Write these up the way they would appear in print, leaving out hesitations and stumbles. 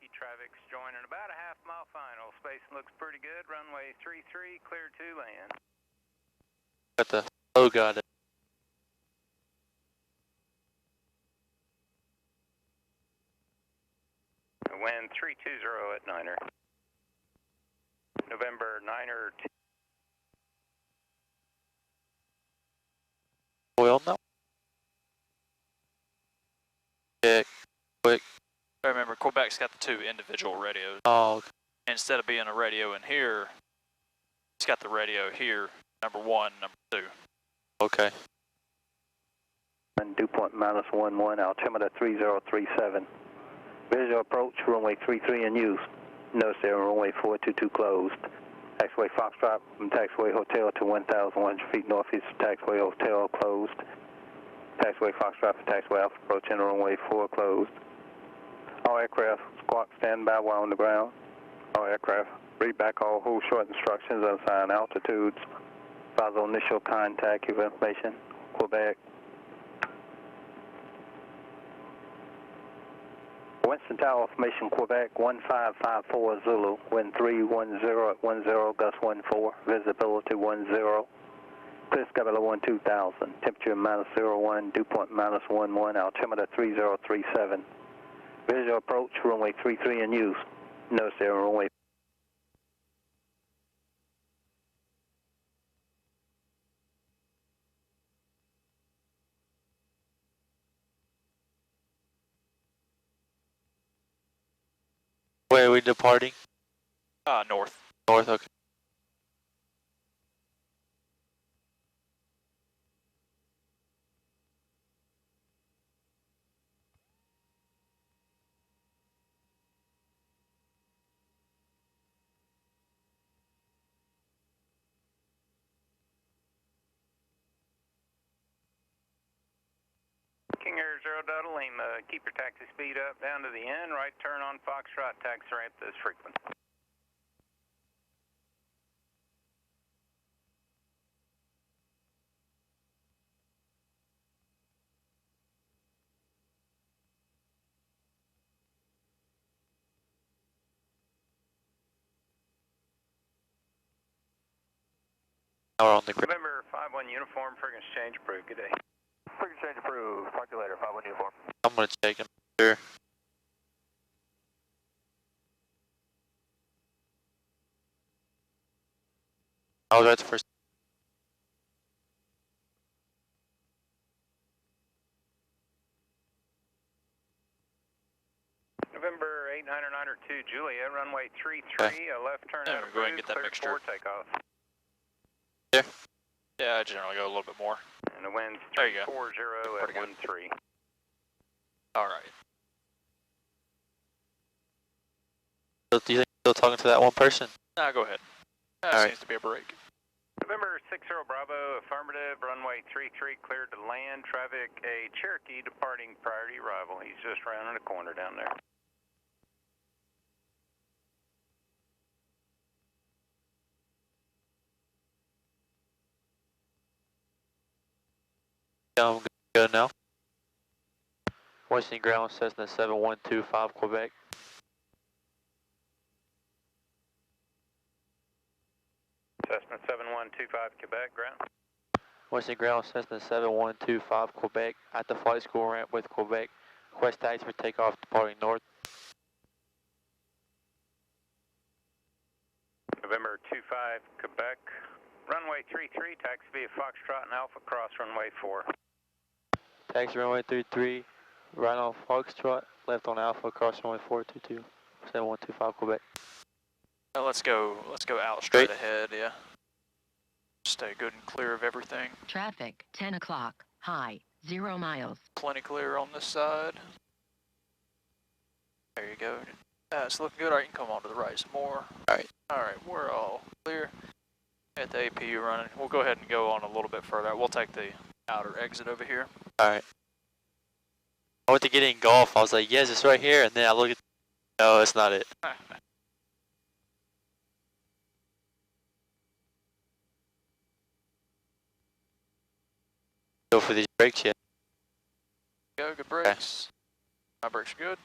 Cherokee traffic's joining about a half-mile final. Spacing looks pretty good. Runway 33, clear to land. Got the low got it. Wind 320 at Niner. November Niner. Oil now. Check. Quick. Remember, Quebec's got the two individual radios. Oh, okay. Instead of being a radio in here, it's got the radio here, number 1, number 2. Okay. And dew point -11, altimeter 3037. Visual approach, runway 33 in use. Notice there, runway 422 closed. Taxiway Foxtrot from Taxiway Hotel to 1,100 feet northeast of Taxiway Hotel closed. Taxiway Foxtrot for Taxiway Alpha approaching runway 4 closed. All aircraft squawk standby while on the ground. All aircraft read back all hold short instructions and assign altitudes. Follow initial contact, give information. Quebec. Winston Tower formation Quebec 1554 Zulu, wind 310 at 10, gust 14, visibility 10. Clear sky below 12,000, temperature -01, dew point -11, altimeter 3037. Visual approach, runway 33 in use. Notice there, runway. Where are we departing? North. North, okay. King Air 0 Delta Lima, keep your taxi speed up down to the end. Right turn on Foxtrot, taxi ramp this frequency. Now we're on the ground. November 51 uniform, frequency change approved. Good day. Frequency change approved. Talk to you later. 51 uniform. I'm gonna check him. Sure. I'll go to first. November 8992 Juliet, runway 33, a left turn Yeah, out of go ahead and get that clear mixture. for takeoff. Yeah, I generally go a little bit more. And the wind's There you go. 340 Pretty at good. 13. Alright. So do you think you're still talking to that one person? Nah, go ahead. That All right. seems to be a break. November 60 Bravo, affirmative, runway 33 cleared to land. Traffic, a Cherokee departing priority arrival. He's just rounding the corner down there. Yeah, I'm good now. Western ground Cessna 7125 Quebec. Cessna 7125 Quebec, ground. Western ground Cessna 7125 Quebec at the flight school ramp with Quebec. Request taxi for takeoff departing north. November 25 Quebec, runway 33, taxi via Foxtrot and Alpha cross runway 4. Taxi runway 33, right on Foxtrot, left on Alpha, cross runway 422, 7125 Quebec. Let's go out straight Straight? ahead, yeah. Stay good and clear of everything. Traffic, 10 o'clock, high, 0 miles. Plenty clear on this side. There you go. It's looking good. Alright, you can come on to the right some more. Alright. Alright, we're all clear. Got the APU running. We'll go ahead and go on a little bit further. We'll take the outer exit over here. Alright. I went to get in golf, I was like, yes, it's right here, and then I look at, no, it's not it. Go for these brakes yet. Go, good brakes. My brakes are good.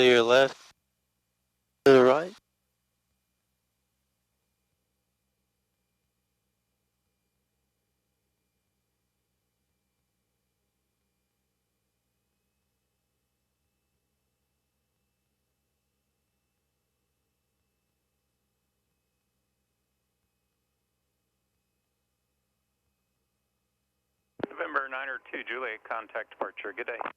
Clear left to the right. November 902 Juliet, contact departure. Good day.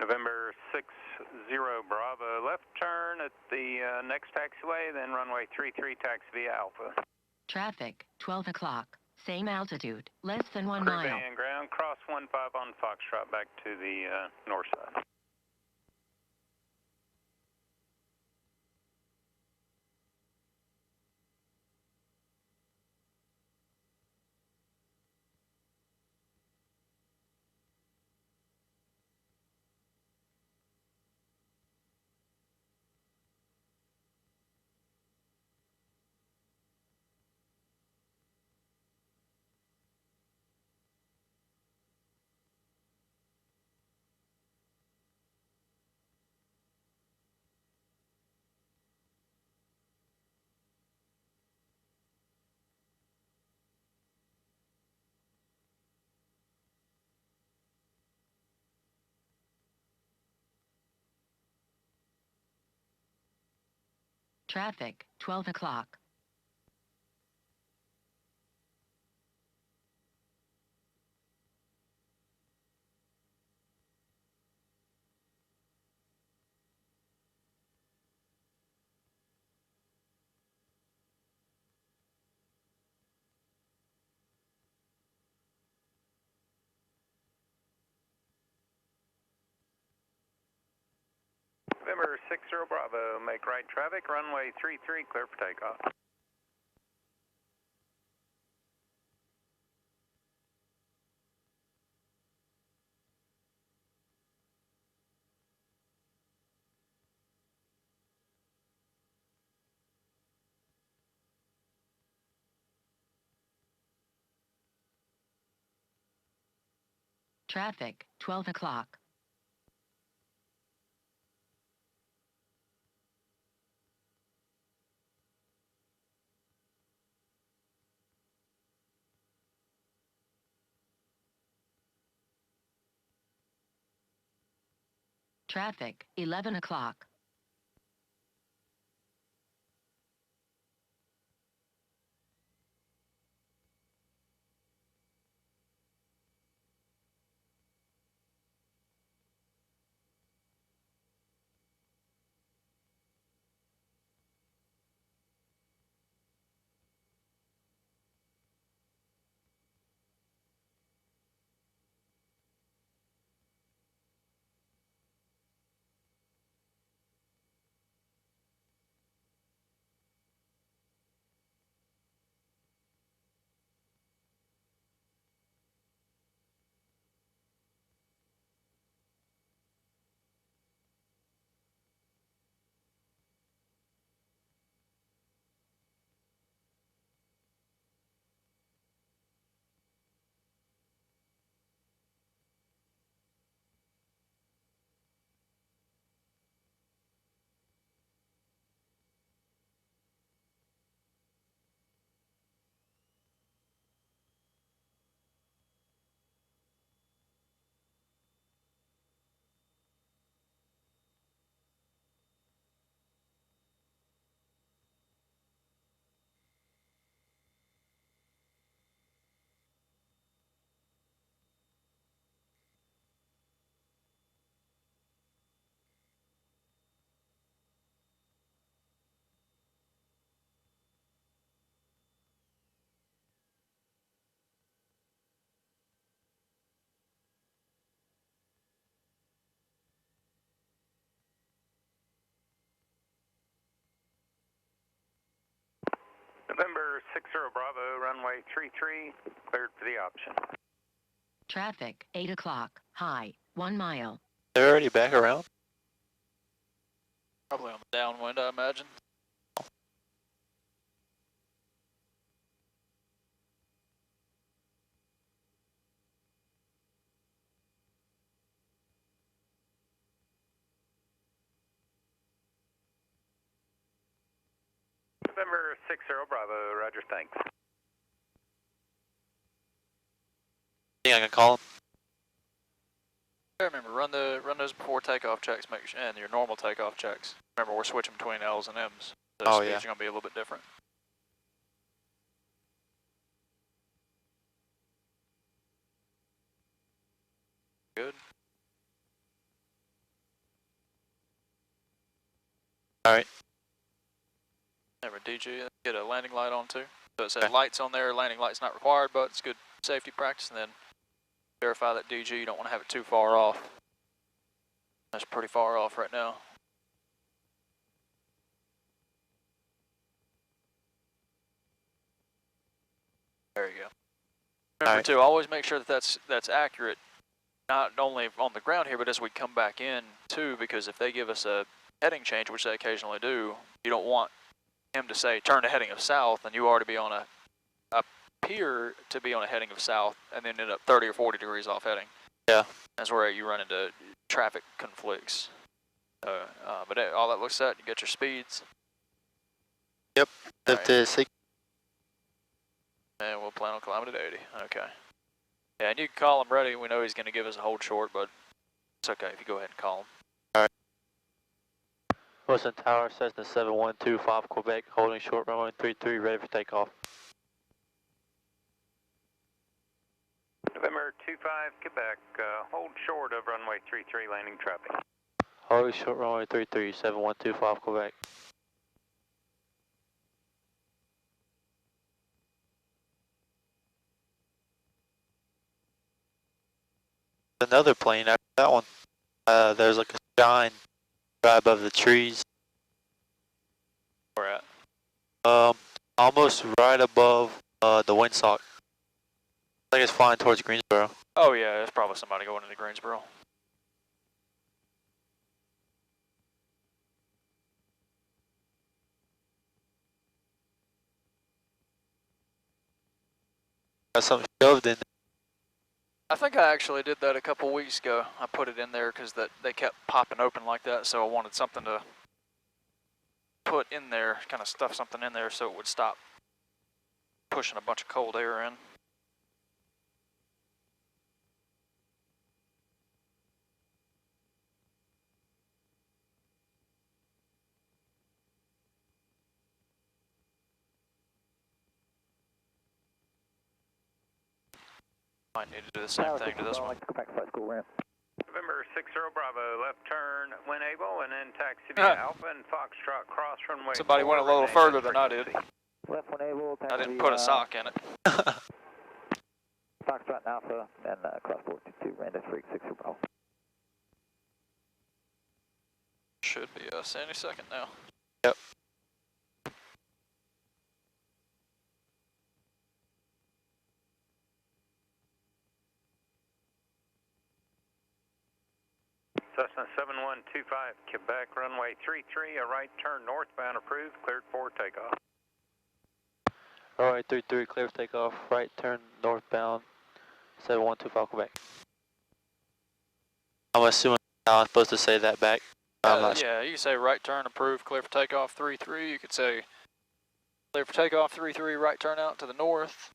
November 60 Bravo, left turn at the next taxiway, then runway 33, taxi via Alpha. Traffic, 12 o'clock. Same altitude, less than 1 Crew mile. band ground, cross 15 on Foxtrot back to the north side. Traffic, 12 o'clock. November 60 Bravo, make right traffic, runway 33, clear for takeoff. Traffic, 12 o'clock. Traffic, 11 o'clock. November 60 Bravo, runway 33, cleared for the option. Traffic, 8 o'clock. High, 1 mile. They're already back around. Probably on the downwind, I imagine. November 60 Bravo, roger, thanks. Think I can call him? Yeah, remember, run those before takeoff checks, make sure, and your normal takeoff checks. Remember, we're switching between L's and M's. So Oh, speeds yeah. are going to be a little bit different. Good. Alright. Remember, DG, get a landing light on too. So it says Okay. lights on there, landing light's not required, but it's good safety practice, and then verify that DG, you don't want to have it too far off. That's pretty far off right now. There you go. Remember Alright. too, always make sure that that's accurate, not only on the ground here, but as we come back in too, because if they give us a heading change, which they occasionally do, you don't want him to say turn to heading of south, and you already be on appear to be on a heading of south, and then end up 30 or 40 degrees off heading. Yeah. That's where you run into traffic conflicts. But all that looks set, you get your speeds. Yep. Alright. Lift to 6. And we'll plan on climbing at 80. Okay. Yeah, and you can call him ready. We know he's going to give us a hold short, but it's okay if you go ahead and call him. Wilson Tower, Cessna 7125 Quebec, holding short runway 33, ready for takeoff. November 25 Quebec, hold short of runway 33, landing traffic. Holding short runway 33, 7125 Quebec. Another plane after that one. There's like a shine right above the trees. Where at? Almost right above the windsock. I think it's flying towards Greensboro. Oh yeah, there's probably somebody going into Greensboro. Got something shoved in. I think I actually did that a couple weeks ago. I put it in there because they kept popping open like that, so I wanted something to put in there, kind of stuff something in there so it would stop pushing a bunch of cold air in. Might need to do the same thing to this one. November 60 Bravo, left turn when able, and then taxi via Alpha and Foxtrot cross runway. Somebody went a little further than I did. Left one able, I didn't put a sock in it. Foxtrot and Alpha, and cross 422, Randa Freak 60 Bravo. Should be us any second now. Yep. Cessna 7125 Quebec, runway 33, a right turn northbound approved, cleared for takeoff. Runway 33, clear for takeoff. Right turn northbound 7125 Quebec. I'm assuming I'm supposed to say that back. I'm not sure. Yeah, you can say right turn approved, clear for takeoff 33. You could say clear for takeoff 33, right turn out to the north.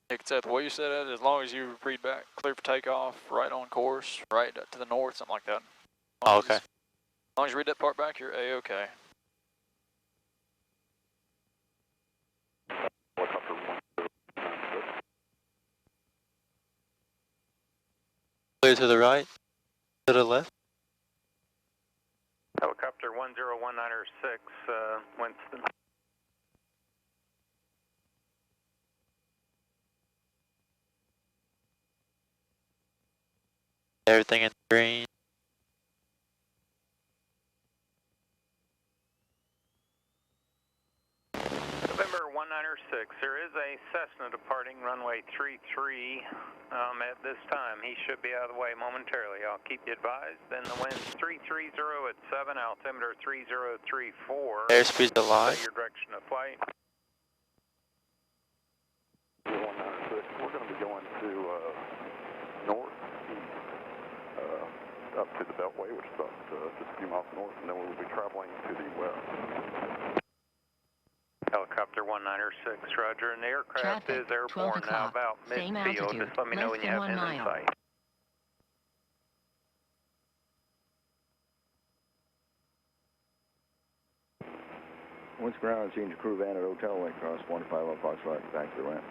You could say it the way you said it, as long as you read back clear for takeoff, right on course, right to the north, something like that. Oh, okay. As long as you read that part back, you're A-okay. Clear to the right, to the left. Helicopter 101906, Winston. Everything in green. November 1906, there is a Cessna departing runway 33 at this time. He should be out of the way momentarily. I'll keep you advised. Then the wind's 330 at 7, altimeter 3034. Airspeed's aligned. Your direction of flight. 1906, we're going to be going to northeast, up to the Beltway, which is about just a few miles north, and then we will be traveling to the west. Helicopter 1906, roger, and the aircraft Traffic, is airborne 12 now o'clock, about same midfield. altitude, Just let me know less when you than have 1 him in mile. sight. Once ground, change your crew van at Hotel Lake Cross 150 Foxtrot, back to the ramp.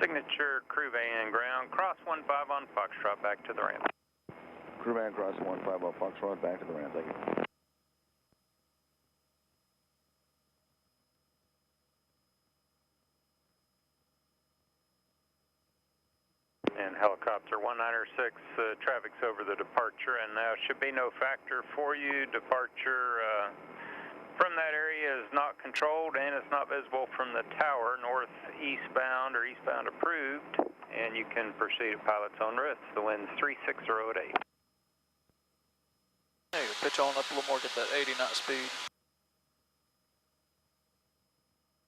Signature crew van ground, cross 15 on Foxtrot, back to the ramp. Crew van cross 150 Foxtrot, back to the ramp, thank you. And helicopter 1906, traffic's over the departure, and now should be no factor for you. Departure from that area is not controlled and it's not visible from the tower, northeastbound or eastbound approved, and you can proceed at pilot's own risk. The wind's 360 at 8. There you go, pitch on up a little more, get that 80 knot speed.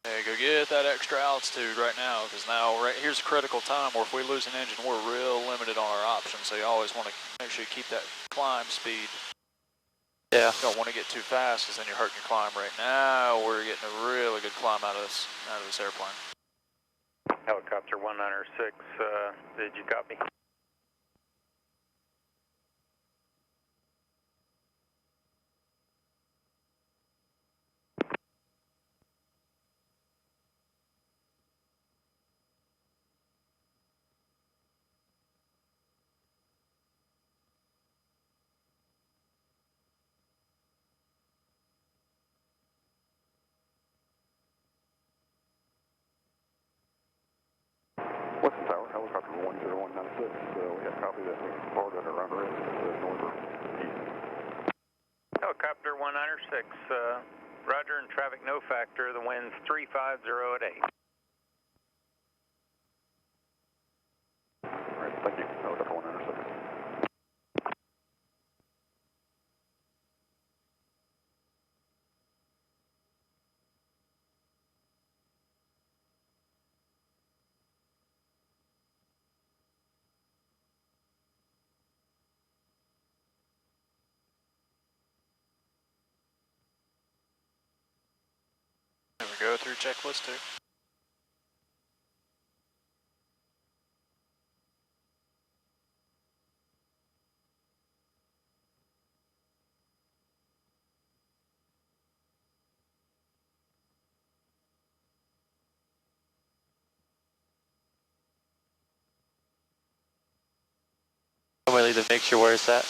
There you go, get that extra altitude right now, because now here's a critical time where if we lose an engine, we're real limited on our options, so you always want to make sure you keep that climb speed. Yeah. You don't want to get too fast, because then you're hurting your climb right now. We're getting a really good climb out of this airplane. Helicopter 1906, did you copy? Western Tower, helicopter 10196, we have copy that we're forwarded around red northeast. Helicopter 1906, roger, and traffic no factor. The wind's 350 at 8. All right, thank you, helicopter 196. There we go, through checklist 2. Somebody leave the mixture where it's at.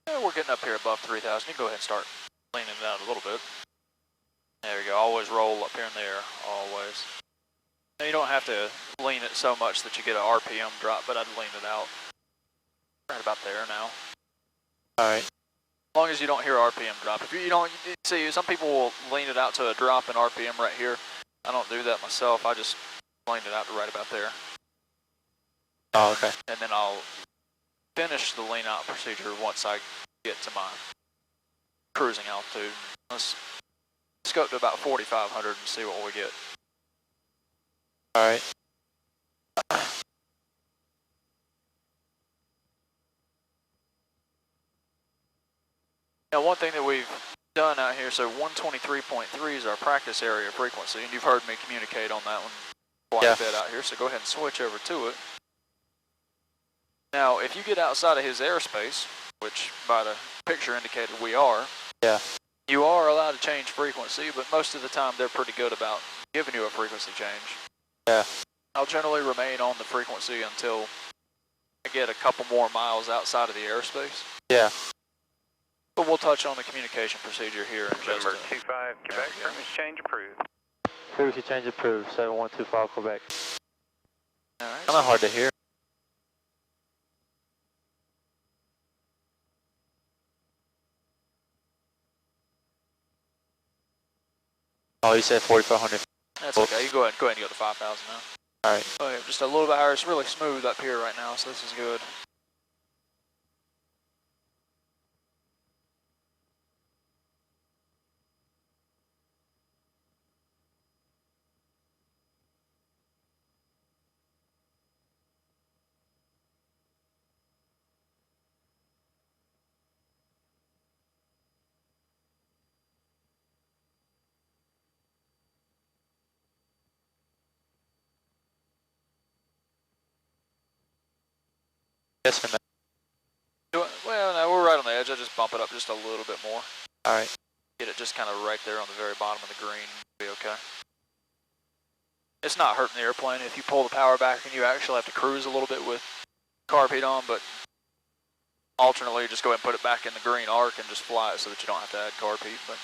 Yeah, we're getting up here above 3,000. You can go ahead and start leaning it out a little bit. There we go, always roll up here in the air, always. Now you don't have to lean it so much that you get an RPM drop, but I'd lean it out. Right about there now. Alright. As long as you don't hear RPM drop. If you don't, see, some people will lean it out to a drop in RPM right here. I don't do that myself, I just lean it out to right about there. Oh, okay. And then I'll finish the lean out procedure once I get to my cruising altitude. Let's go up to about 4,500 and see what we get. Alright. Now one thing that we've done out here, so 123.3 is our practice area frequency, and you've heard me communicate on that one quite a bit out here, so go ahead and switch over to it. Now, if you get outside of his airspace, which by the picture indicated we are, you are allowed to change frequency, but most of the time they're pretty good about giving you a frequency change. Yeah. I'll generally remain on the frequency until I get a couple more miles outside of the airspace. Yeah. But we'll touch on the communication procedure here in just November 25, Quebec, frequency change approved. Frequency change approved, 7125 Quebec. Alright. Kinda hard to hear. Oh, you said 4,400. That's okay. You go ahead and go to 5,000 now. All right. Oh, yeah, just a little bit higher. It's really smooth up here right now, so this is good. Yes or no? Well, no, we're right on the edge. I just bump it up just a little bit more. All right. Get it just kind of right there on the very bottom of the green. Be okay. It's not hurting the airplane if you pull the power back and you actually have to cruise a little bit with carb heat on, but alternately just go ahead and put it back in the green arc and just fly it so that you don't have to add carb heat. But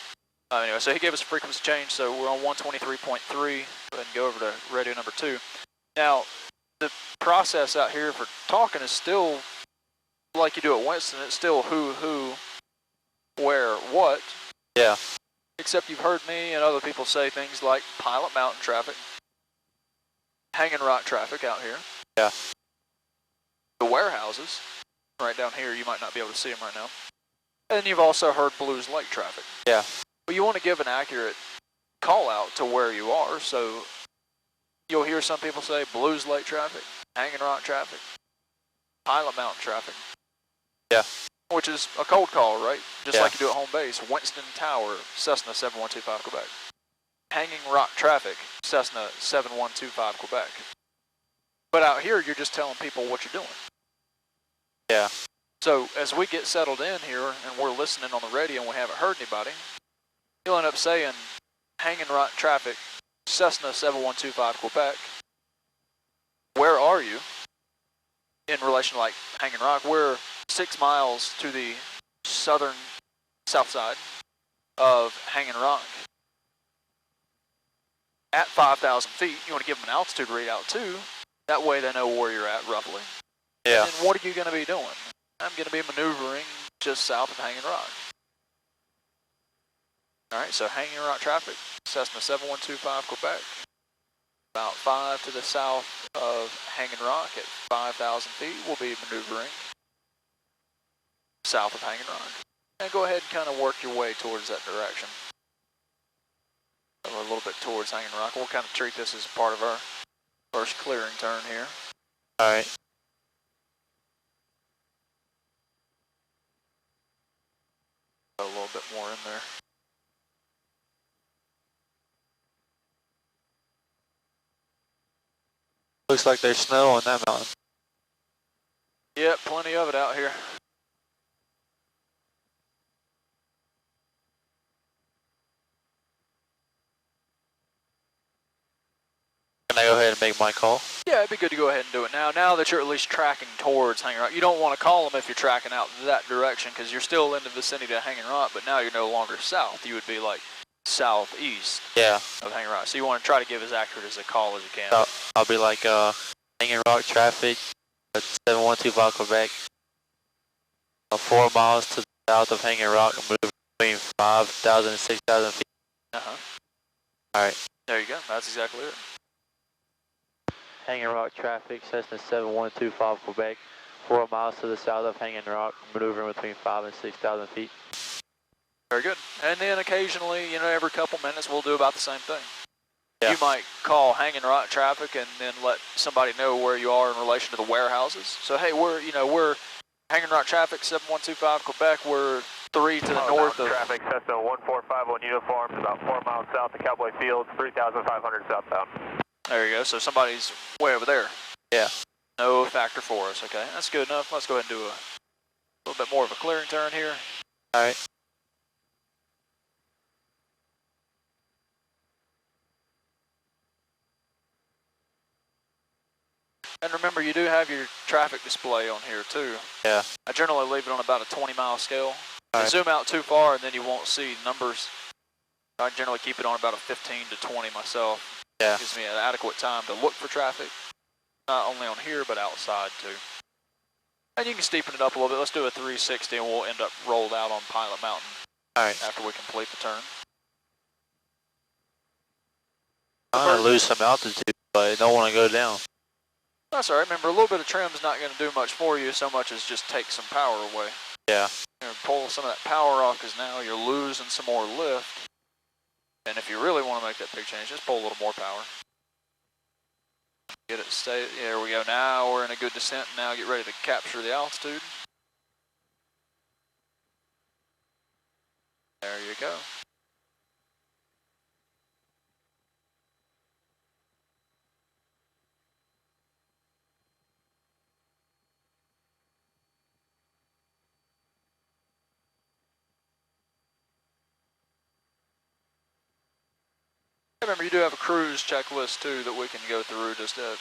anyway, so he gave us a frequency change, so we're on 123.3. Go ahead and go over to radio number 2. Now, the process out here for talking is still like you do at Winston. It's still who, where, what. Yeah. Except you've heard me and other people say things like Pilot Mountain traffic, Hanging Rock traffic out here. Yeah. The warehouses, right down here, you might not be able to see them right now. And you've also heard Blues Lake traffic. Yeah. But you want to give an accurate call out to where you are, so you'll hear some people say Blues Lake traffic, Hanging Rock traffic, Pilot Mountain traffic. Yeah. Which is a cold call, right? Just Yeah. like you do at home base. Winston Tower, Cessna 7125 Quebec. Hanging Rock traffic, Cessna 7125 Quebec. But out here, you're just telling people what you're doing. Yeah. So as we get settled in here and we're listening on the radio and we haven't heard anybody, you'll end up saying Hanging Rock traffic, Cessna 7125 Quebec. Where are you in relation to like Hanging Rock? We're 6 miles to the south side of Hanging Rock. At 5,000 feet, you want to give them an altitude readout too. That way they know where you're at roughly. Yeah. And what are you going to be doing? I'm going to be maneuvering just south of Hanging Rock. Alright, so Hanging Rock traffic, Cessna 7125 Quebec. About 5 to the south of Hanging Rock at 5,000 feet, we'll be maneuvering south of Hanging Rock. And go ahead and kind of work your way towards that direction. A little bit towards Hanging Rock. We'll kind of treat this as part of our first clearing turn here. All right. A little bit more in there. Looks like there's snow on that mountain. Yep, plenty of it out here. Can I go ahead and make my call? Yeah, it'd be good to go ahead and do it now. Now that you're at least tracking towards Hanging Rock. You don't want to call them if you're tracking out that direction because you're still in the vicinity of Hanging Rock, but now you're no longer south. You would be like southeast of Hanging Rock. So you want to try to give as accurate as a call as you can. So I'll be like Hanging Rock traffic at 7125 Quebec. 4 miles to the south of Hanging Rock, moving between 5,000 and 6,000 feet. Alright. There you go. That's exactly it. Hanging Rock traffic, Cessna 7125 Quebec. 4 miles to the south of Hanging Rock, maneuvering between 5,000 and 6,000 feet. Very good. And then occasionally, every couple minutes we'll do about the same thing. Yeah. You might call Hanging Rock traffic and then let somebody know where you are in relation to the warehouses. So hey, we're Hanging Rock traffic 7125 Quebec. We're 3 to the north of traffic. Cessna 1451 uniforms, about 4 miles south of Cowboy Fields, 3,500 southbound. There you go. So somebody's way over there. Yeah. No factor for us. Okay, that's good enough. Let's go ahead and do a little bit more of a clearing turn here. All right. And remember, you do have your traffic display on here too. Yeah. I generally leave it on about a 20-mile scale. All right. Zoom out too far and then you won't see numbers. I generally keep it on about a 15 to 20 myself. Yeah. Gives me an adequate time to look for traffic, not only on here, but outside too. And you can steepen it up a little bit. Let's do a 360 and we'll end up rolled out on Pilot Mountain. All right. After we complete the turn. Trying to lose some altitude, but I don't want to go down. That's all right. Remember, a little bit of trim's not going to do much for you so much as just take some power away. Yeah. Pull some of that power off because now you're losing some more lift. And if you really want to make that big change, just pull a little more power. Get it stay. There we go. Now we're in a good descent. Now get ready to capture the altitude. There you go. Remember, you do have a cruise checklist too that we can go through just to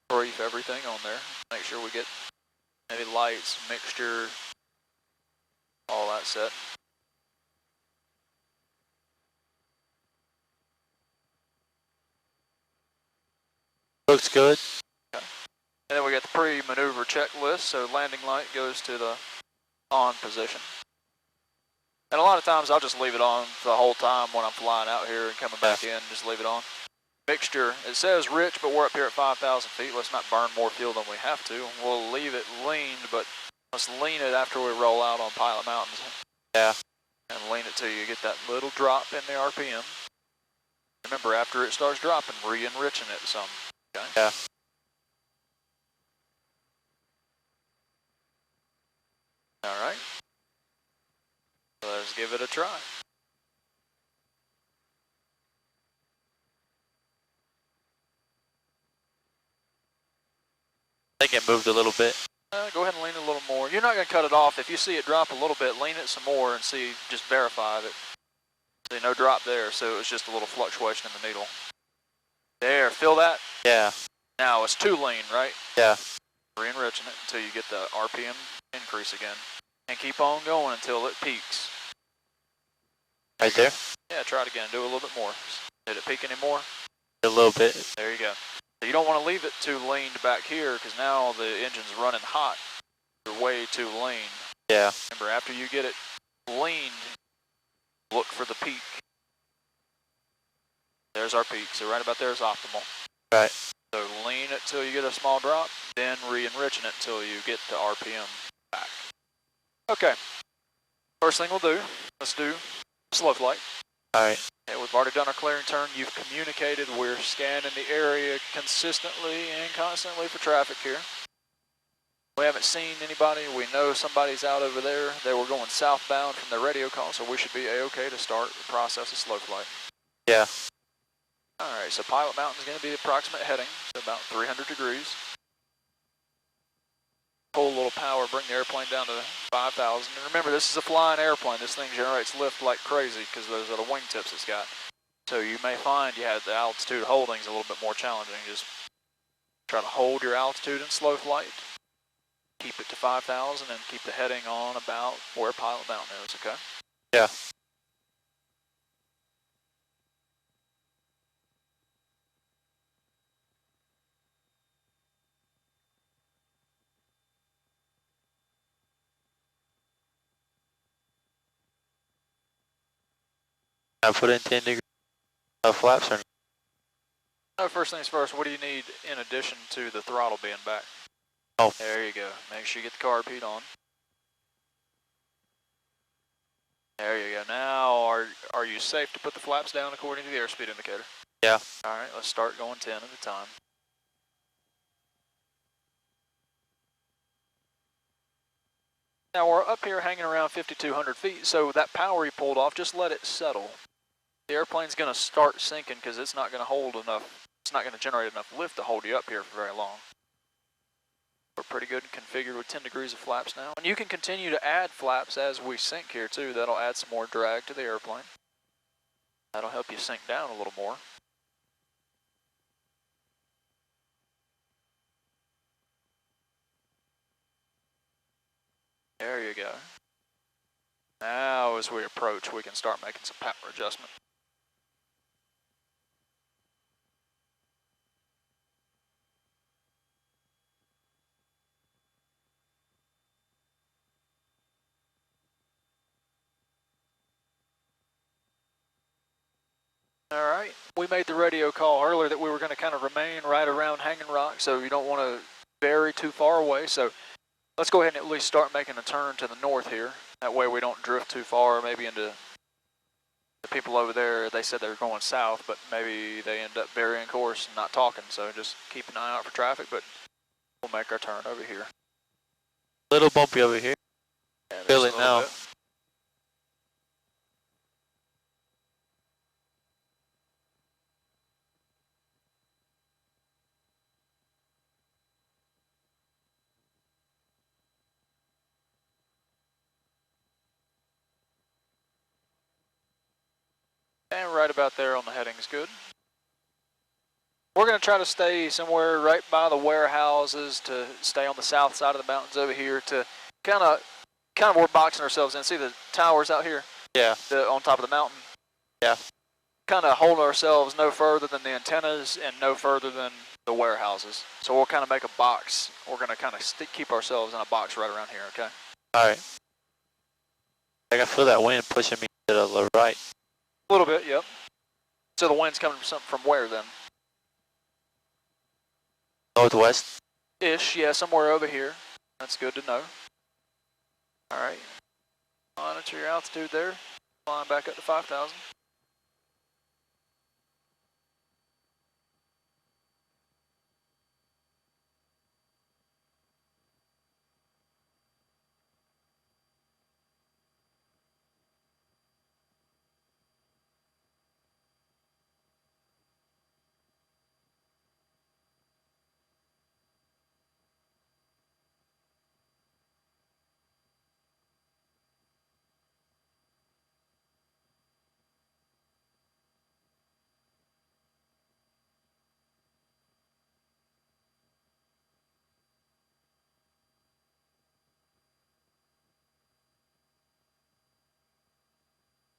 brief everything on there. Make sure we get maybe lights, mixture, all that set. Looks good. Okay. And then we got the pre-maneuver checklist. So landing light goes to the on position. And a lot of times I'll just leave it on the whole time when I'm flying out here and coming back in, just leave it on. Mixture, it says rich, but we're up here at 5,000 feet. Let's not burn more fuel than we have to. We'll leave it leaned, but let's lean it after we roll out on Pilot Mountains. Yeah. And lean it till you get that little drop in the RPM. Remember, after it starts dropping, re-enriching it some. Okay? Yeah. All right. Let's give it a try. I think it moved a little bit. Go ahead and lean it a little more. You're not going to cut it off. If you see it drop a little bit, lean it some more and see, just verify that. See, no drop there, so it was just a little fluctuation in the needle. There, feel that? Yeah. Now it's too lean, right? Yeah. Re-enriching it until you get the RPM increase again. And keep on going until it peaks. Right there? Yeah, try it again. Do a little bit more. Did it peak anymore? A little bit. There you go. So you don't want to leave it too leaned back here because now the engine's running hot. You're way too lean. Yeah. Remember, after you get it leaned, look for the peak. There's our peak. So right about there is optimal. Right. So lean it till you get a small drop, then re-enriching it till you get the RPM back. Okay. First thing we'll do, let's do slow flight. All right. Okay, we've already done our clearing turn. You've communicated. We're scanning the area consistently and constantly for traffic here. We haven't seen anybody. We know somebody's out over there. They were going southbound from their radio call, so we should be A-OK to start the process of slow flight. Yeah. All right, so Pilot Mountain is going to be the approximate heading, so about 300 degrees. Pull a little power, bring the airplane down to 5,000. And remember, this is a flying airplane. This thing generates lift like crazy because those are the wingtips it's got. So you may find you have the altitude holding is a little bit more challenging. Just try to hold your altitude in slow flight. Keep it to 5,000 and keep the heading on about where Pilot Mountain is, okay? Yeah. I put in 10 degree flaps or No, first things first, what do you need in addition to the throttle being back? Oh. There you go. Make sure you get the carb heat on. There you go. Now, are you safe to put the flaps down according to the airspeed indicator? Yeah. All right, let's start going 10 at a time. Now, we're up here hanging around 5,200 feet, so that power you pulled off, just let it settle. The airplane's going to start sinking because it's not going to hold enough, it's not going to generate enough lift to hold you up here for very long. We're pretty good and configured with 10 degrees of flaps now. And you can continue to add flaps as we sink here too. That'll add some more drag to the airplane. That'll help you sink down a little more. There you go. Now as we approach, we can start making some power adjustment. All right. We made the radio call earlier that we were going to kind of remain right around Hanging Rock, so you don't want to vary too far away. So let's go ahead and at least start making a turn to the north here. That way we don't drift too far, maybe into the people over there. They said they were going south, but maybe they end up varying course and not talking. So just keep an eye out for traffic, but we'll make our turn over here. Little bumpy over here. Yeah, Feel just it a little now. bit. And right about there on the heading is good. We're going to try to stay somewhere right by the warehouses to stay on the south side of the mountains over here to kind of we're boxing ourselves in. See the towers out here? Yeah. On top of the mountain? Yeah. Kind of hold ourselves no further than the antennas and no further than the warehouses. So we'll kind of make a box. We're going to kind of keep ourselves in a box right around here, okay? All right. I can feel that wind pushing me to the right. A little bit, yep. So the wind's coming from where then? Northwest. Ish, yeah, somewhere over here. That's good to know. All right. Monitor your altitude there. Flying back up to 5,000.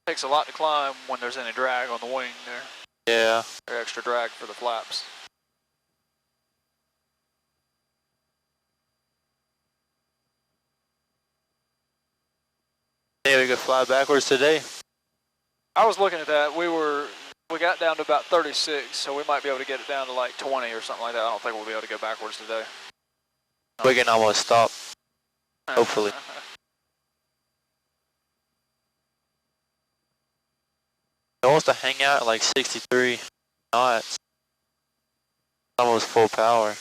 Takes a lot to climb when there's any drag on the wing there. Yeah. Or extra drag for the flaps. Think we could fly backwards today? I was looking at that. We got down to about 36, so we might be able to get it down to like 20 or something like that. I don't think we'll be able to go backwards today. We can almost stop. Hopefully. It wants to hang out at like 63 knots. Almost full power.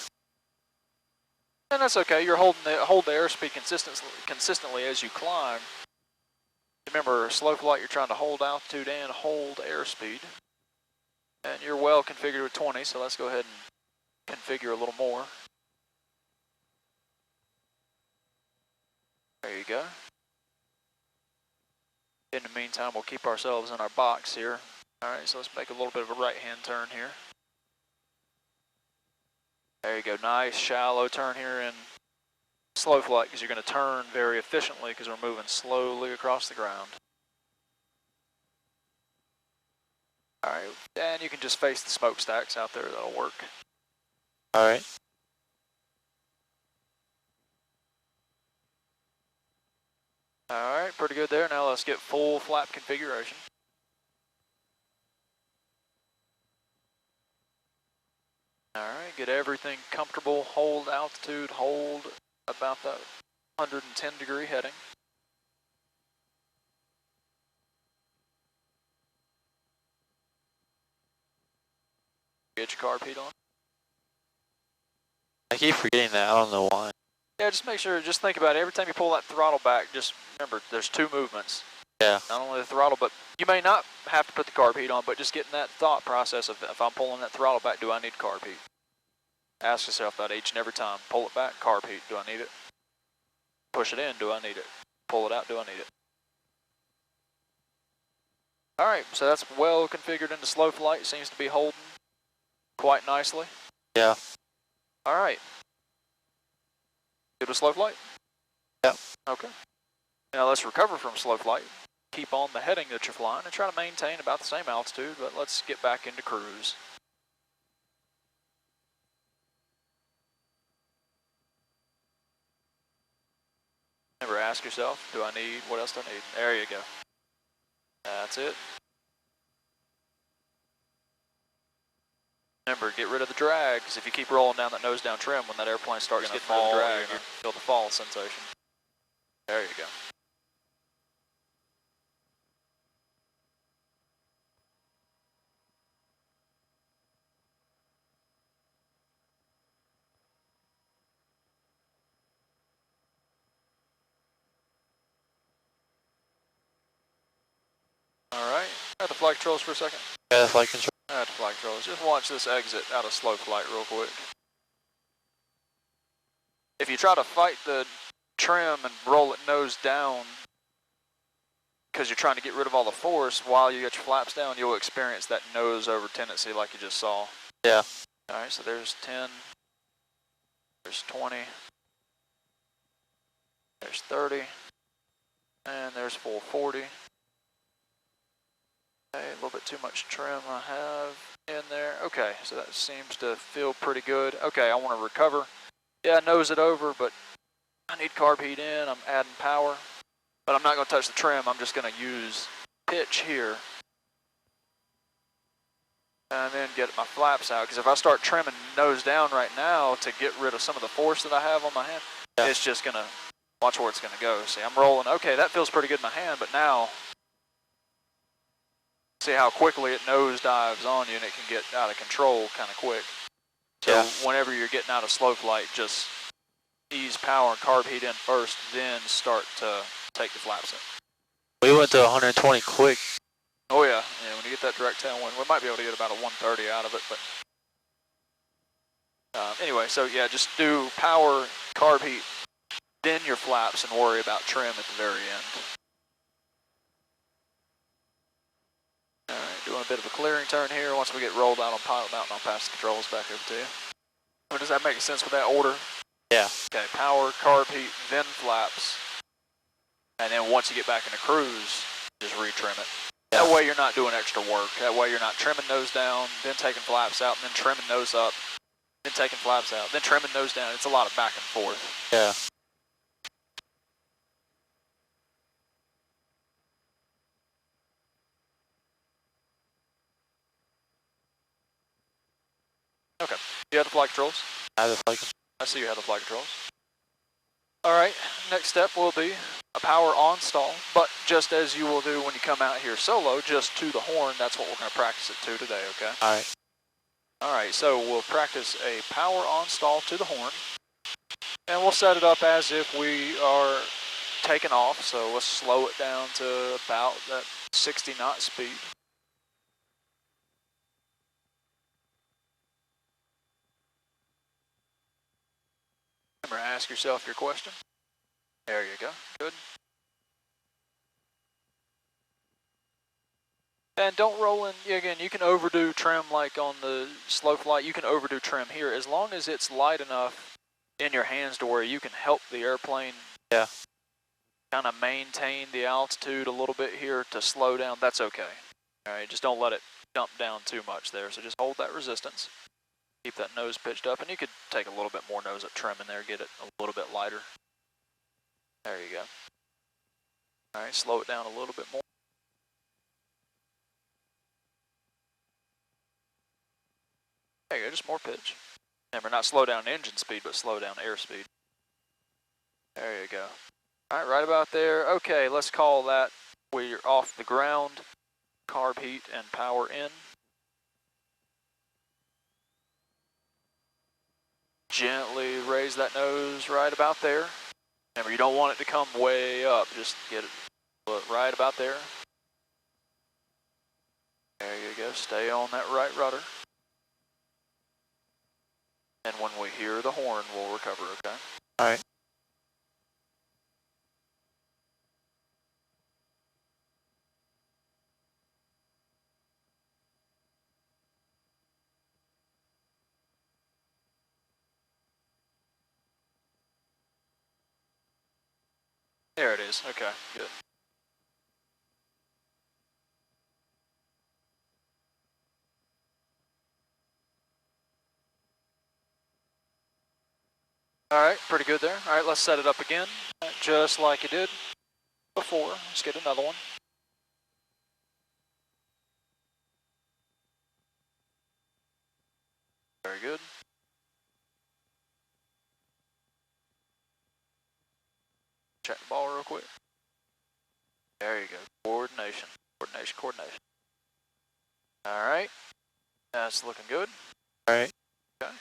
And that's okay. You're hold the airspeed consistently as you climb. Remember, slow flight, you're trying to hold altitude and hold airspeed. And you're well configured with 20, so let's go ahead and configure a little more. There you go. In the meantime, we'll keep ourselves in our box here. Alright, so let's make a little bit of a right-hand turn here. There you go, nice shallow turn here in slow flight because you're going to turn very efficiently because we're moving slowly across the ground. Alright, and you can just face the smokestacks out there, that'll work. Alright. Alright, pretty good there. Now let's get full flap configuration. Alright, get everything comfortable, hold altitude, hold about that 110 degree heading. Get your carb heat on. I keep forgetting that. I don't know why. Yeah, just make sure, just think about it. Every time you pull that throttle back, just remember there's two movements. Yeah. Not only the throttle, but you may not have to put the carb heat on, but just getting that thought process of if I'm pulling that throttle back, do I need carb heat? Ask yourself that each and every time. Pull it back, carb heat, do I need it? Push it in, do I need it? Pull it out, do I need it? Alright, so that's well configured into slow flight. Seems to be holding quite nicely. Yeah. Alright. Good with slow flight? Yep. Okay. Now let's recover from slow flight. Keep on the heading that you're flying and try to maintain about the same altitude, but let's get back into cruise. Remember, ask yourself, do I need, what else do I need? There you go. That's it. Remember, get rid of the drag, because if you keep rolling down that nose down trim, when that airplane starts getting rid of the drag, you feel the fall sensation. There you go. Alright, at the flight controls for a second. Yeah, the flight control. At the flight controls. Just watch this exit out of slow flight real quick. If you try to fight the trim and roll it nose down, because you're trying to get rid of all the force while you get your flaps down, you'll experience that nose over tendency like you just saw. Yeah. Alright, so there's 10, there's 20, there's 30, and there's full 40. Okay, a little bit too much trim I have in there. Okay, so that seems to feel pretty good. Okay, I want to recover. Yeah, nose it over, but I need carb heat in. I'm adding power, but I'm not going to touch the trim. I'm just going to use pitch here and then get my flaps out. Because if I start trimming nose down right now to get rid of some of the force that I have on my hand, it's just going to, watch where it's going to go. See, I'm rolling. Okay, that feels pretty good in my hand, but now see how quickly it nose dives on you, and it can get out of control kind of quick. So whenever you're getting out of slow flight, just ease power and carb heat in first, then start to take the flaps in. We went to 120 quick. Oh yeah, when you get that direct tailwind, we might be able to get about a 130 out of it, but anyway, so yeah, just do power, carb heat, then your flaps, and worry about trim at the very end. Alright, doing a bit of a clearing turn here. Once we get rolled out on Pilot Mountain, I'll pass the controls back over to you. Or does that make sense with that order? Yeah. Okay, power, carb heat, then flaps. And then once you get back into cruise, just retrim it. That way you're not doing extra work. That way you're not trimming nose down, then taking flaps out, and then trimming nose up, then taking flaps out, then trimming nose down. It's a lot of back and forth. Yeah. Okay. You have the flight controls? I have the flight control. I see you have the flight controls. Alright, next step will be a power on stall, but just as you will do when you come out here solo, just to the horn, that's what we're going to practice it to today, okay? Alright. Alright, so we'll practice a power on stall to the horn, and we'll set it up as if we are taking off, so let's slow it down to about that 60 knot speed. Remember, ask yourself your question. There you go. Good. And don't roll in, again, you can overdo trim like on the slow flight. You can overdo trim here as long as it's light enough in your hands to where you can help the airplane kind of maintain the altitude a little bit here to slow down. That's okay. All right, just don't let it dump down too much there. So just hold that resistance. Keep that nose pitched up, and you could take a little bit more nose up trim in there, get it a little bit lighter. There you go. All right, slow it down a little bit more. There you go, just more pitch. Remember, not slow down engine speed, but slow down air speed. There you go. All right, right about there. Okay, let's call that we're off the ground. Carb heat and power in. Gently raise that nose right about there. Remember, you don't want it to come way up. Just get it right about there. There you go. Stay on that right rudder. And when we hear the horn, we'll recover, okay? All right. There it is. Okay, good. All right, pretty good there. All right, let's set it up again, just like you did before. Let's get another one. Very good. Check the ball real quick. There you go. Coordination. Coordination. Coordination. All right. That's looking good. All right. Okay.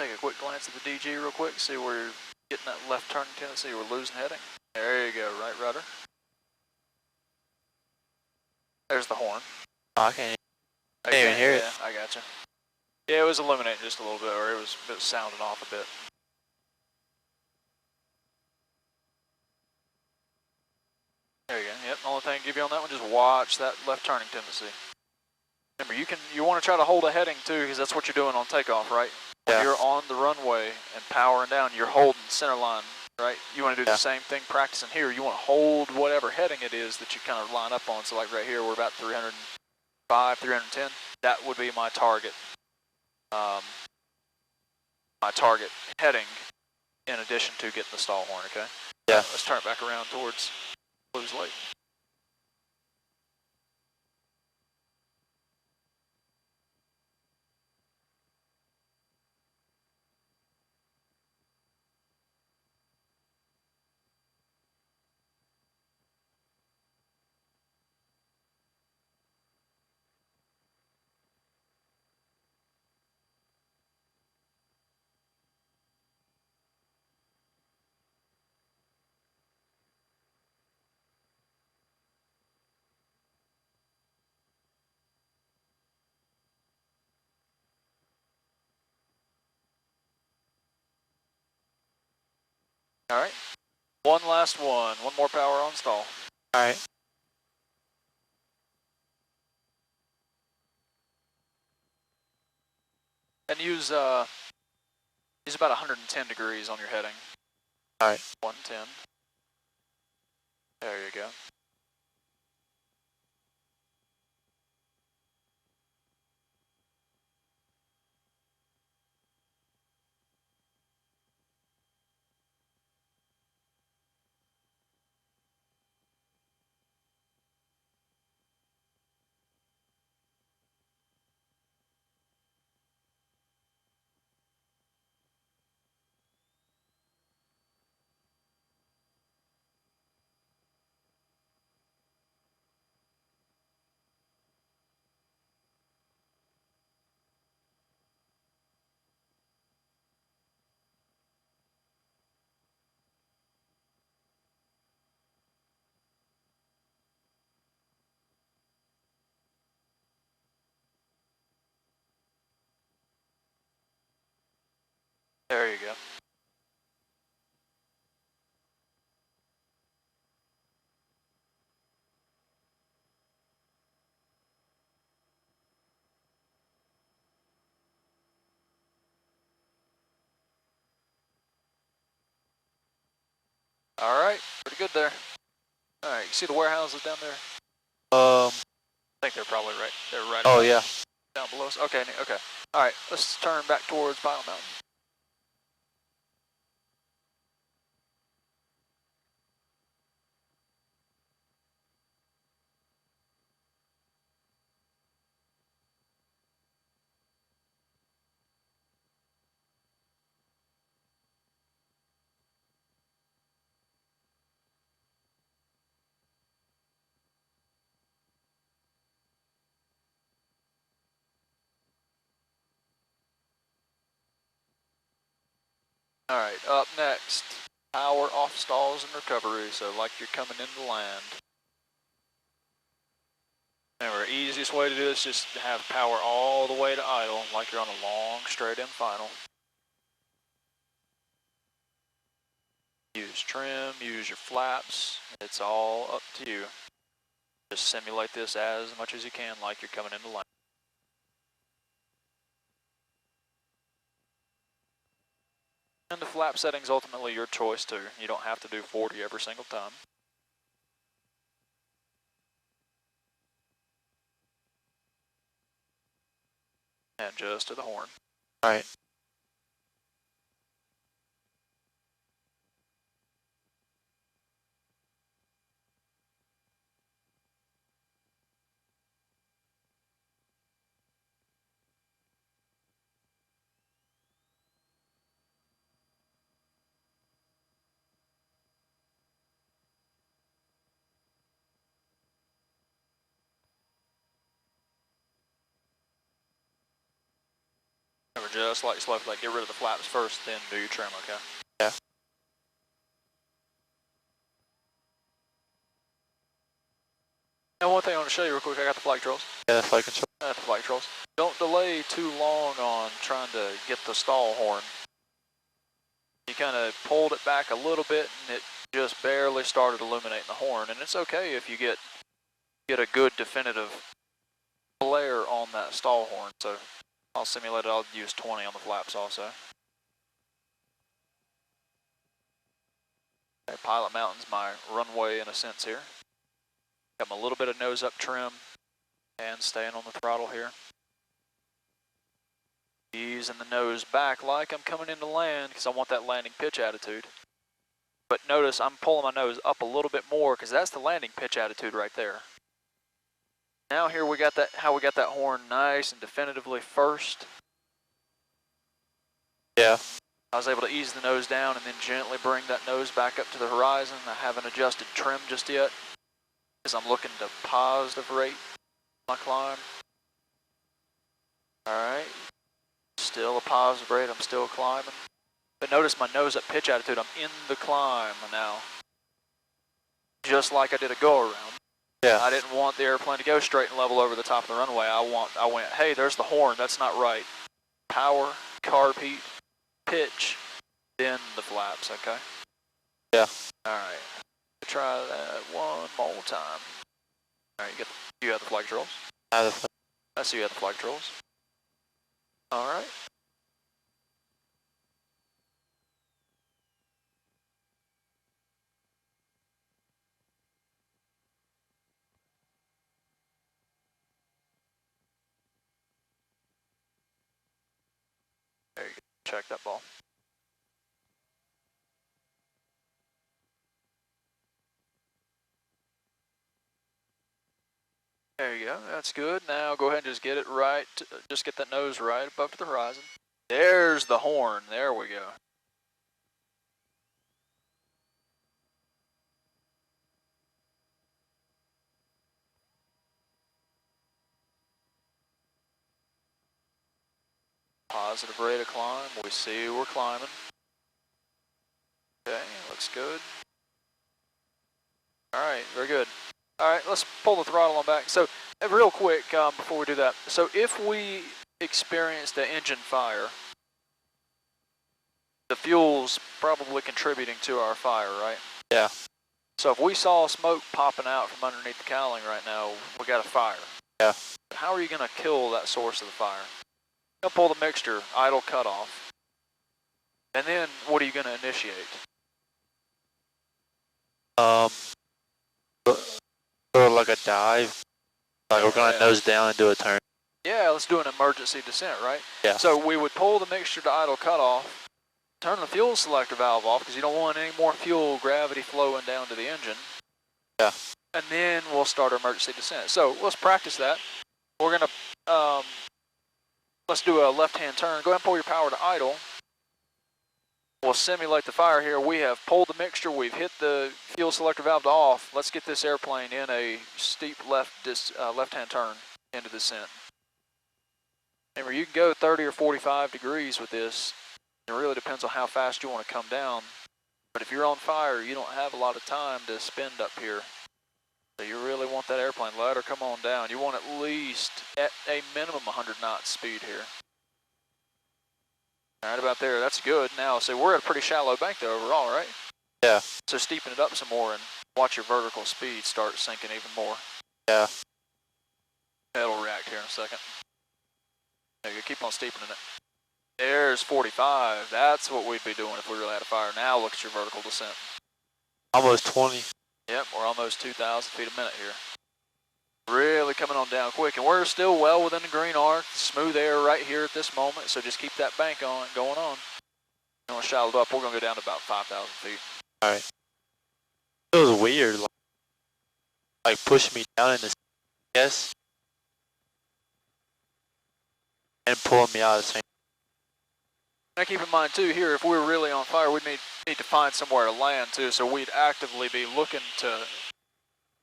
Take a quick glance at the DG real quick, see where you're getting that left turning tendency, we're losing heading. There you go, right rudder. There's the horn. Oh, I can't Okay, even hear it. yeah, I gotcha. Yeah, it was illuminating just a little bit, or it was sounding off a bit. There you go. Yep, the only thing I give you on that one, just watch that left turning tendency. Remember, you want to try to hold a heading too, because that's what you're doing on takeoff, right? When Yeah. you're on the runway and powering down, you're holding center line, right? You want to do the same thing practicing here. You want to hold whatever heading it is that you kind of line up on. So like right here, we're about 305, 310. That would be my target. My target heading in addition to getting the stall horn, okay? Yeah. Let's turn it back around towards Blues Lake. All right. One last one. One more power on stall. All right. And use about 110 degrees on your heading. All right. 110. There you go. There you go. All right, pretty good there. All right, you see the warehouses down there? I think they're probably right. They're right. Oh yeah. Down below us. Okay, okay. All right, let's turn back towards Pile Mountain. All right, up next, power off stalls and recovery, so like you're coming into land. Remember, easiest way to do this is just to have power all the way to idle, like you're on a long straight-in final. Use trim, use your flaps, it's all up to you. Just simulate this as much as you can like you're coming into land. And the flap setting's ultimately your choice too. You don't have to do 40 every single time. And just to the horn. Alright. Remember, just like slow flight, get rid of the flaps first, then do your trim, okay? Yeah. And one thing I want to show you real quick, I got the flight controls. Yeah, the flight control. I got the flight controls. Don't delay too long on trying to get the stall horn. You kind of pulled it back a little bit and it just barely started illuminating the horn. And it's okay if you get a good definitive flare on that stall horn. So I'll simulate it, I'll use 20 on the flaps also. Okay, Pilot Mountain's my runway in a sense here. Got my little bit of nose up trim and staying on the throttle here. Easing the nose back like I'm coming into land because I want that landing pitch attitude. But notice I'm pulling my nose up a little bit more because that's the landing pitch attitude right there. Now here we got that, how we got that horn nice and definitively first. Yeah. I was able to ease the nose down and then gently bring that nose back up to the horizon. I haven't adjusted trim just yet because I'm looking to positive rate my climb. Alright, still a positive rate, I'm still climbing. But notice my nose up pitch attitude, I'm in the climb now. Just like I did a go around. Yeah. I didn't want the airplane to go straight and level over the top of the runway. I went, hey, there's the horn, that's not right. Power, carb heat, pitch, then the flaps, okay? Yeah. Alright, try that one more time. Alright, you have the flight controls? I have the I see you have the flight controls. Alright. There you go. Check that ball. There you go, that's good. Now go ahead and just get it right, just get that nose right above to the horizon. There's the horn, there we go. Positive rate of climb, we see we're climbing. Okay, looks good. Alright, very good. Alright, let's pull the throttle on back. So, real quick, before we do that. So if we experienced an engine fire, the fuel's probably contributing to our fire, right? Yeah. So if we saw smoke popping out from underneath the cowling right now, we got a fire. Yeah. How are you going to kill that source of the fire? You'll pull the mixture, idle cutoff. And then what are you going to initiate? Sort of like a dive. Like we're gonna nose down and do a turn. Yeah, let's do an emergency descent, right? Yeah. So we would pull the mixture to idle cutoff, turn the fuel selector valve off because you don't want any more fuel gravity flowing down to the engine. Yeah. And then we'll start our emergency descent. So let's practice that. We're gonna, let's do a left-hand turn. Go ahead and pull your power to idle. We'll simulate the fire here. We have pulled the mixture. We've hit the fuel selector valve to off. Let's get this airplane in a steep left-hand turn into descent. Remember, you can go 30 or 45 degrees with this. It really depends on how fast you want to come down. But if you're on fire, you don't have a lot of time to spend up here. So you really want that airplane. Let her come on down. You want at least, at a minimum, 100 knots speed here. Right about there, that's good. Now, so we're at a pretty shallow bank though overall, right? Yeah. So steepen it up some more and watch your vertical speed start sinking even more. Yeah. It'll react here in a second. There you go, keep on steepening it. There's 45. That's what we'd be doing if we really had a fire. Now look at your vertical descent. Almost 20. Yep, we're almost 2,000 feet a minute here. Really coming on down quick, and we're still well within the green arc. Smooth air right here at this moment, so just keep that bank on going on. I'm gonna shallow up. We're gonna go down to about 5,000 feet. All right. It was weird, like pushing me down in the yes, and pulling me out of the same. Now keep in mind too, here if we're really on fire, we need to find somewhere to land too. So we'd actively be looking to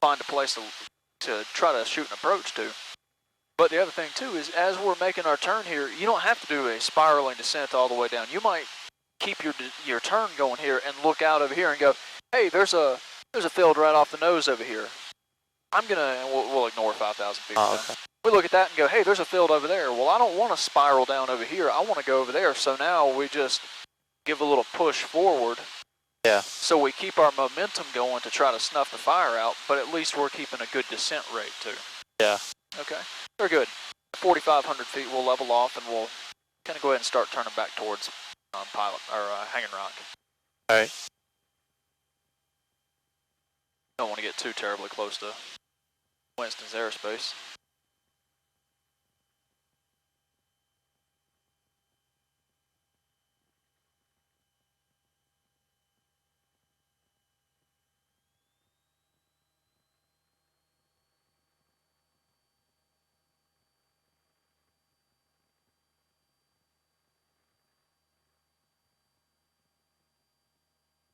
find a place to try to shoot an approach to. But the other thing too is, as we're making our turn here, you don't have to do a spiraling descent all the way down. You might keep your turn going here and look out over here and go, hey, there's a field right off the nose over here. We'll ignore 5,000 feet. Oh, okay. We look at that and go, hey, there's a field over there. Well, I don't want to spiral down over here. I want to go over there. So now we just give a little push forward. Yeah. So we keep our momentum going to try to snuff the fire out, but at least we're keeping a good descent rate too. Yeah. Okay. Very good. 4,500 feet, we'll level off and we'll kind of go ahead and start turning back towards Hanging Rock. All right. Don't want to get too terribly close to Winston's airspace.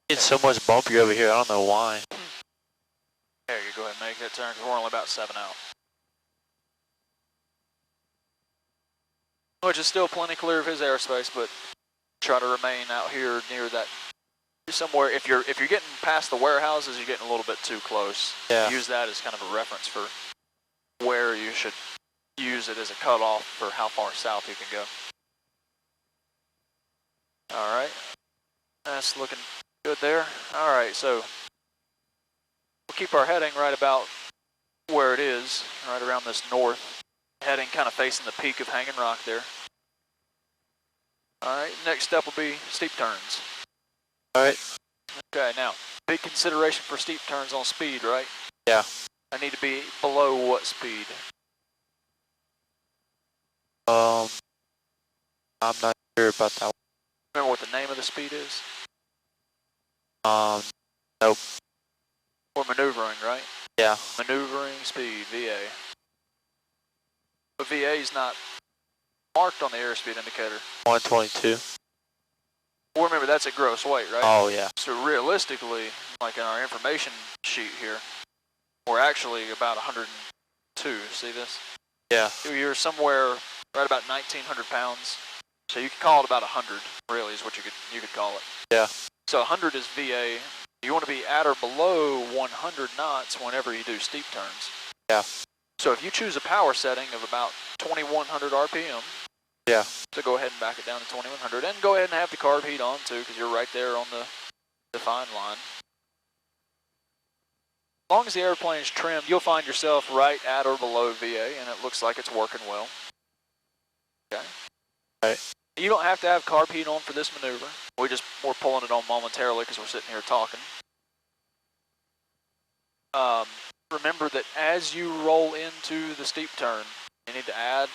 It's so much bumpy over here. I don't know why. There you go ahead and make that turn, because we're only about 7 out. Which is still plenty clear of his airspace, but try to remain out here near that. Somewhere, if you're getting past the warehouses, you're getting a little bit too close. Yeah. Use that as kind of a reference for where you should use it as a cutoff for how far south you can go. All right, that's looking good there. All right, so we'll keep our heading right about where it is, right around this north heading, kind of facing the peak of Hanging Rock there. All right, next step will be steep turns. All right. Okay, now, big consideration for steep turns on speed, right? Yeah. I need to be below what speed? I'm not sure about that Remember what the name of the speed is? one. Nope. We're maneuvering, right? Yeah. Maneuvering speed, VA. But VA is not marked on the airspeed indicator. 122. Well, remember, that's at gross weight, right? Oh, yeah. So realistically, like in our information sheet here, we're actually about 102. See this? Yeah. You're somewhere right about 1,900 pounds. So you could call it about 100, really, is what you could call it. Yeah. So 100 is VA. You want to be at or below 100 knots whenever you do steep turns. Yeah. So if you choose a power setting of about 2,100 RPM, yeah. So go ahead and back it down to 2,100, and go ahead and have the carb heat on too, because you're right there on the defined line. As long as the airplane is trimmed, you'll find yourself right at or below VA, and it looks like it's working well. Okay. All right. You don't have to have carb heat on for this maneuver. We're pulling it on momentarily because we're sitting here talking. Remember that as you roll into the steep turn, you need to add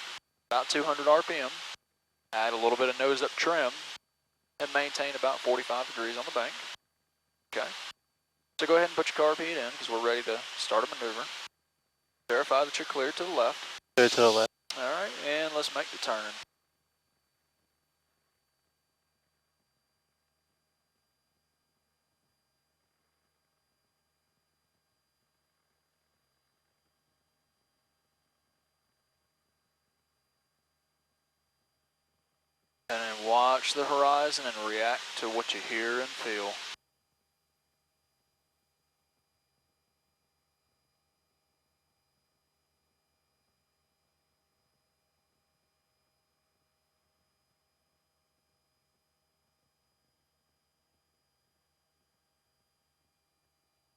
about 200 RPM, add a little bit of nose up trim, and maintain about 45 degrees on the bank. Okay. So go ahead and put your carb heat in because we're ready to start a maneuver. Verify that you're clear to the left. Clear to the left. All right, and let's make the turn. And then watch the horizon and react to what you hear and feel.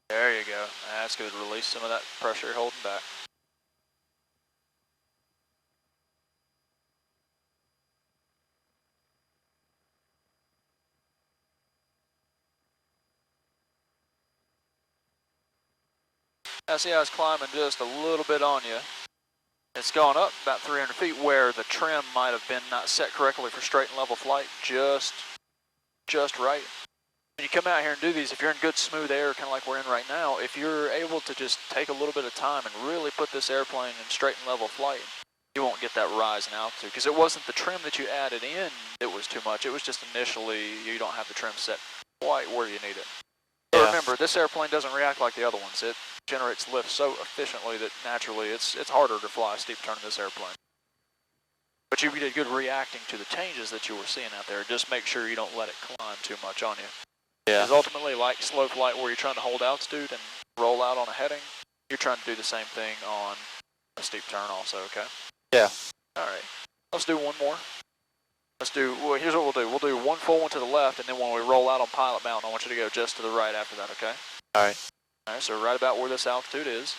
There you go. That's good. Release some of that pressure you're holding back. I see how it's climbing just a little bit on you. It's gone up about 300 feet where the trim might have been not set correctly for straight and level flight, just right. When you come out here and do these, if you're in good smooth air, kind of like we're in right now, if you're able to just take a little bit of time and really put this airplane in straight and level flight, you won't get that rise in altitude, because it wasn't the trim that you added in that was too much. It was just initially you don't have the trim set quite where you need it. So remember, this airplane doesn't react like the other ones. It generates lift so efficiently that naturally it's harder to fly a steep turn in this airplane. But you did good reacting to the changes that you were seeing out there. Just make sure you don't let it climb too much on you. Yeah. Because ultimately, like slow flight where you're trying to hold altitude and roll out on a heading, you're trying to do the same thing on a steep turn also, okay? Yeah. All right. Let's do one more. Well, here's what we'll do. We'll do one full one to the left, and then when we roll out on Pilot Mountain, I want you to go just to the right after that, okay? All right. All right, so right about where this altitude is,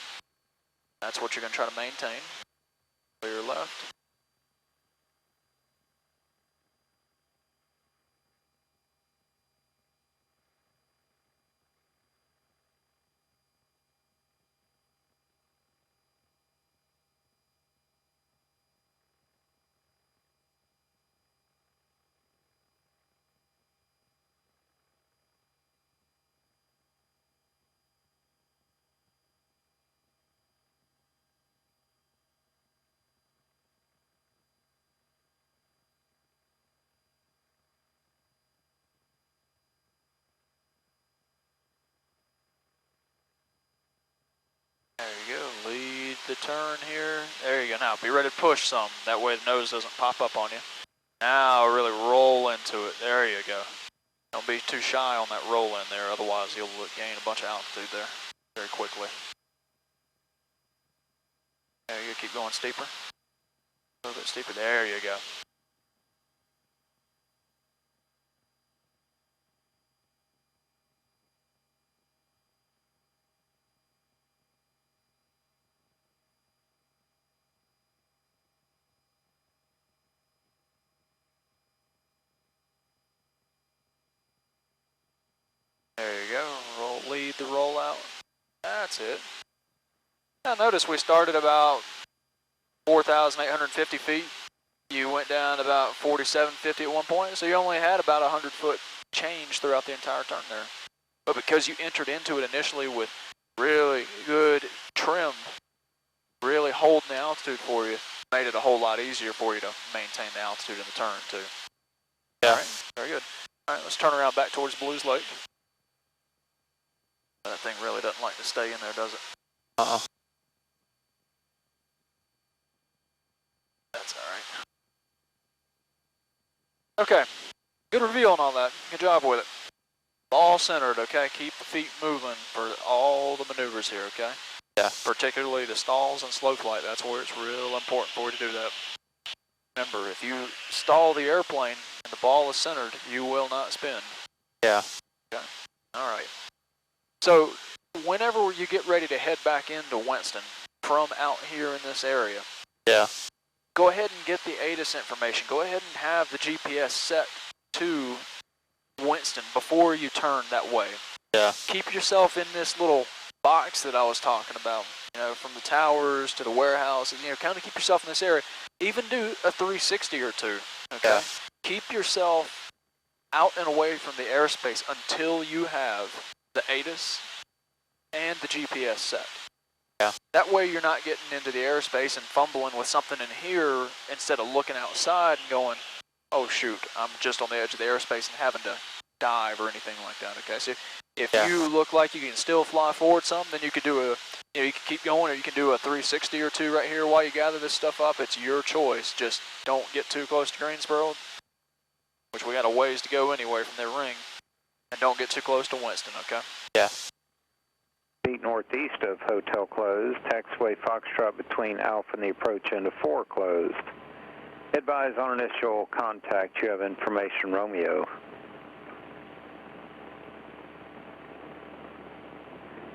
that's what you're going to try to maintain. Clear left. There you go, lead the turn here. There you go, now be ready to push some. That way the nose doesn't pop up on you. Now really roll into it, there you go. Don't be too shy on that roll in there, otherwise you'll gain a bunch of altitude there very quickly. There you go, keep going steeper. A little bit steeper, there you go. There you go, lead the roll out. That's it. Now notice we started about 4,850 feet. You went down about 4,750 at one point, so you only had about 100-foot change throughout the entire turn there. But because you entered into it initially with really good trim, really holding the altitude for you, made it a whole lot easier for you to maintain the altitude in the turn too. Yeah. All right, very good. All right, let's turn around back towards Blues Lake. That thing really doesn't like to stay in there, does it? Uh-uh. That's all right. Okay, good review on all that. Good job with it. All centered, okay? Keep the feet moving for all the maneuvers here, okay? Yeah. Particularly the stalls and slow flight. That's where it's real important for you to do that. Remember, if you stall the airplane and the ball is centered, you will not spin. Yeah. Okay. All right. So, whenever you get ready to head back into Winston from out here in this area, Yeah. go ahead and get the ATIS information. Go ahead and have the GPS set to Winston before you turn that way. Yeah. Keep yourself in this little box that I was talking about, you know, from the towers to the warehouses, you know, kind of keep yourself in this area. Even do a 360 or two, okay? Yeah. Keep yourself out and away from the airspace until you have the ATIS and the GPS set. Yeah. That way you're not getting into the airspace and fumbling with something in here instead of looking outside and going, oh shoot, I'm just on the edge of the airspace and having to dive or anything like that, okay? So if you look like you can still fly forward some, then you could do you can keep going, or you can do a 360 or two right here while you gather this stuff up. It's your choice. Just don't get too close to Greensboro, which we got a ways to go anyway from their ring, and don't get too close to Winston, okay? Yeah. Feet northeast of Hotel closed. Taxiway Foxtrot between Alpha and the approach into 4 closed. Advise on initial contact. You have information, Romeo.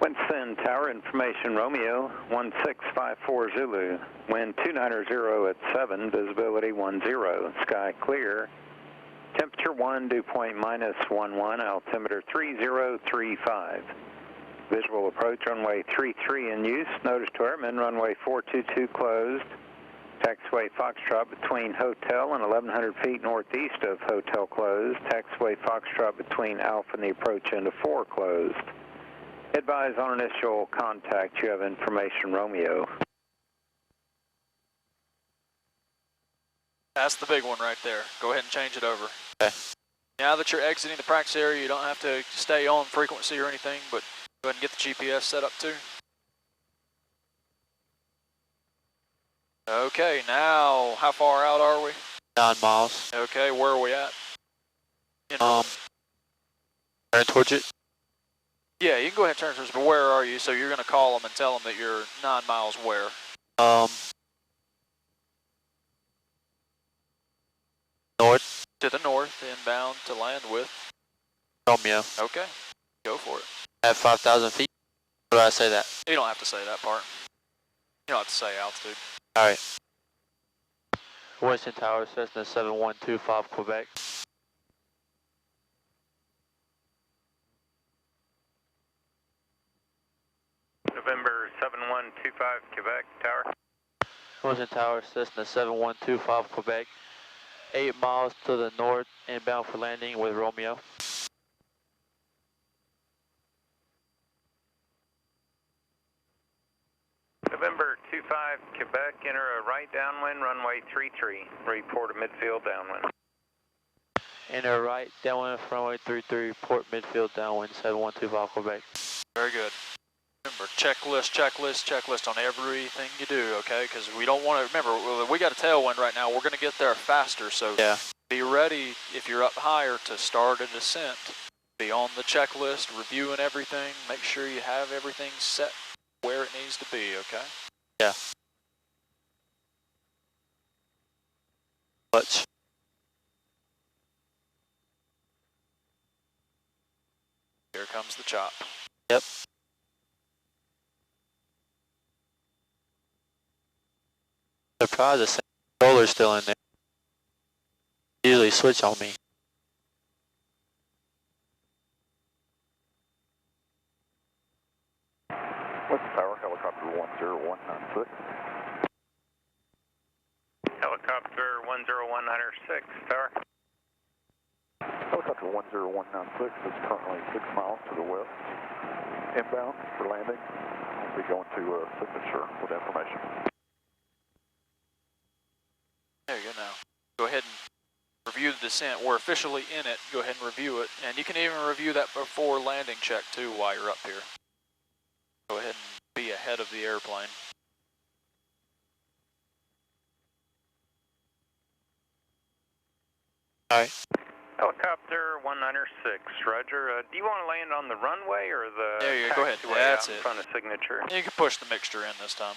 Winston Tower, information, Romeo, 1654 Zulu. Wind 290 at 7, visibility 10. Sky clear. Temperature 1, dew point -11, altimeter 3035. Visual approach runway 33 in use. Notice to airmen runway 422 closed. Taxiway Foxtrot between Hotel and 1100 feet northeast of Hotel closed. Taxiway Foxtrot between Alpha and the approach into 4 closed. Advise on initial contact. You have information, Romeo. That's the big one right there. Go ahead and change it over. Okay. Now that you're exiting the practice area, you don't have to stay on frequency or anything, but go ahead and get the GPS set up too. Okay, now how far out are we? 9 miles. Okay, where are we at? Turn towards it. Yeah, you can go ahead and turn towards, but where are you? So you're going to call them and tell them that you're 9 miles where? North. To the north, inbound to land with. Romeo. Okay, go for it. At 5,000 feet. Or did I say that? You don't have to say that part. You don't have to say altitude. Alright. Western Tower, Cessna 7125, Quebec. November 7125, Quebec, Tower. Western Tower, Cessna 7125, Quebec. 8 miles to the north, inbound for landing with Romeo. November 25, Quebec, enter a right downwind, runway 33. Report a midfield downwind. Enter right, downwind, runway 33, port midfield, downwind 7125, Quebec. Very good. Remember, checklist on everything you do, okay? Because we don't want to, remember, we got a tailwind right now. We're going to get there faster, so yeah. Be ready, if you're up higher, to start a descent. Be on the checklist, reviewing everything, make sure you have everything set where it needs to be, okay? Yeah. Clutch. Here comes the chop. Yep. Surprised the same controller's still in there. Usually switch on me. Western Tower, helicopter 10196. Helicopter 10196, Tower. Helicopter 10196 is currently 6 miles to the west. Inbound for landing. We'll be going to signature with information. There you go now. Go ahead and review the descent. We're officially in it. Go ahead and review it. And you can even review that before landing check too while you're up here. Go ahead and be ahead of the airplane. Alright. Helicopter 196, Roger. Do you want to land on the runway or the There you go. Go ahead. taxiway That's out in it. front of signature? You can push the mixture in this time.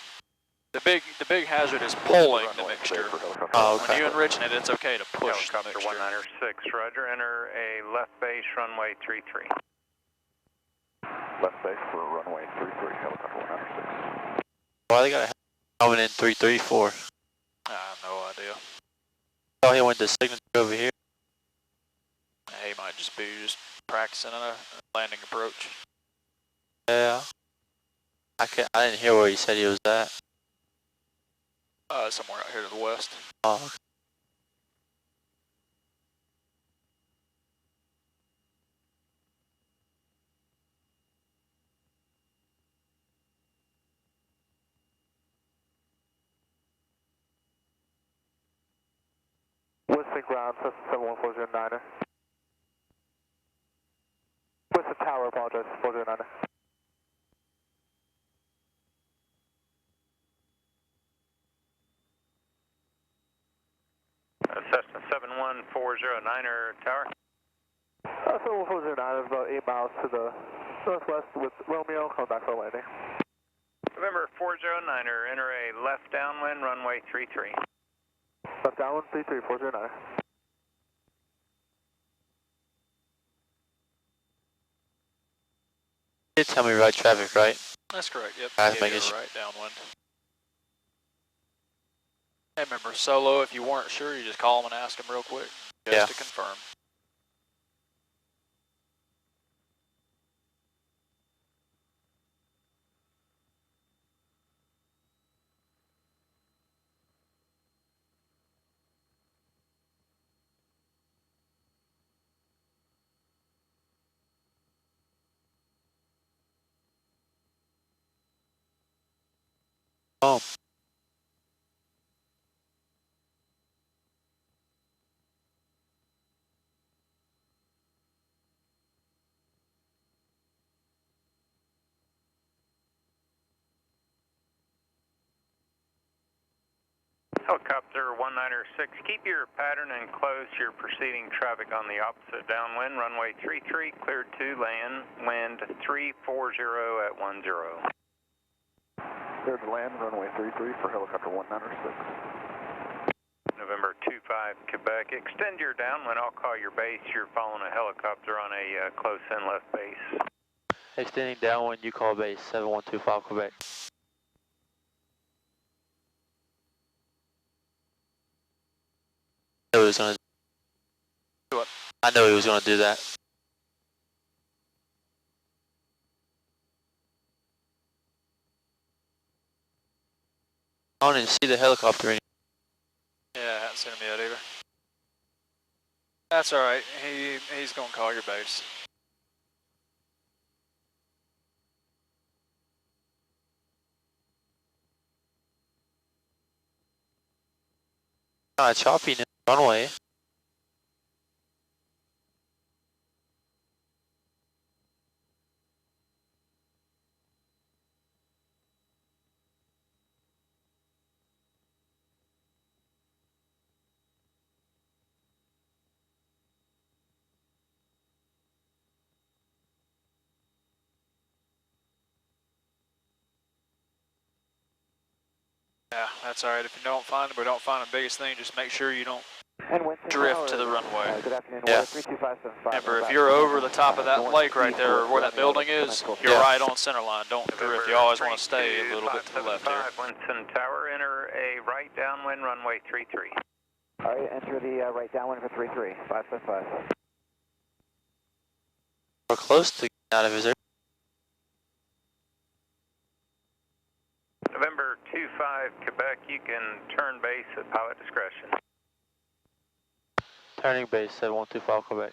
The big hazard is pulling the mixture. Oh, When okay. you enriching it, it's okay to push the Helicopter mixture. 196, Roger. Enter a left base, runway 33. Left base for runway 33, helicopter 196. Why they got a coming in 334? I have no idea. Oh, he went to signature over here. He might just be practicing a landing approach. Yeah. I didn't hear where he said he was at. Somewhere out here to the west. Oh, okay. Western ground, Cessna 71409er. Western Tower, apologize, 409er. Cessna 71409er, Tower. 71409 is about 8 miles to the northwest with Romeo, coming back for landing. November 409er, enter a left downwind, runway 33. Left downwind, 33, 409er. You did tell me right traffic, right? That's correct, yep. I was Yeah, making you're sure. right downwind. Hey, remember, solo, if you weren't sure, you just call them and ask them real quick, just Yeah. to confirm. home. Helicopter 196, keep your pattern and close your proceeding traffic on the opposite downwind. Runway 33, cleared to land, wind 340 at 10. Cleared to land, runway 33 for helicopter 196. November 25, Quebec, extend your downwind. I'll call your base. You're following a helicopter on a close-in left base. Extending downwind, you call base 7125 Quebec. I knew he was gonna Do what? I knew he was gonna do that. I don't even see the helicopter anymore. Yeah, I haven't seen him yet either. That's alright, he's gonna call your base. Choppy in the runway. Yeah, that's alright. If you don't find him, we don't find him. Biggest thing, just make sure you don't And Winston drift Tower, to the runway. good afternoon, Yeah. Water 32575. Remember, if you're over the top of that lake right there, where that building is, you're Yeah. right on center line. Don't drift. You always want to stay a little bit to the left here. Winston Tower, enter a right downwind, runway 33. All right, enter the right downwind for 33, 575. We're close to getting out of his air. November 25, Quebec, you can turn base at pilot discretion. Turning base 7125 Quebec.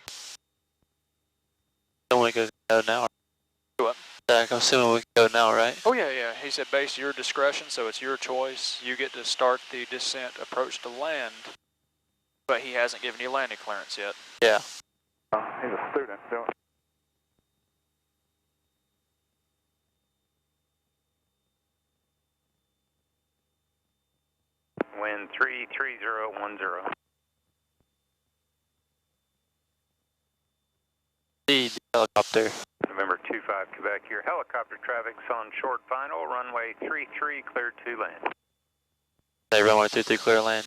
Then we can go now. What? I'm assuming we can go now, right? Oh yeah, yeah. He said base your discretion, so it's your choice. You get to start the descent approach to land, but he hasn't given you landing clearance yet. Yeah. He's a student doing. Wind 33010. The helicopter. November 25, Quebec, your helicopter traffic's on short final, runway 33, cleared to land. Say runway 33 clear land.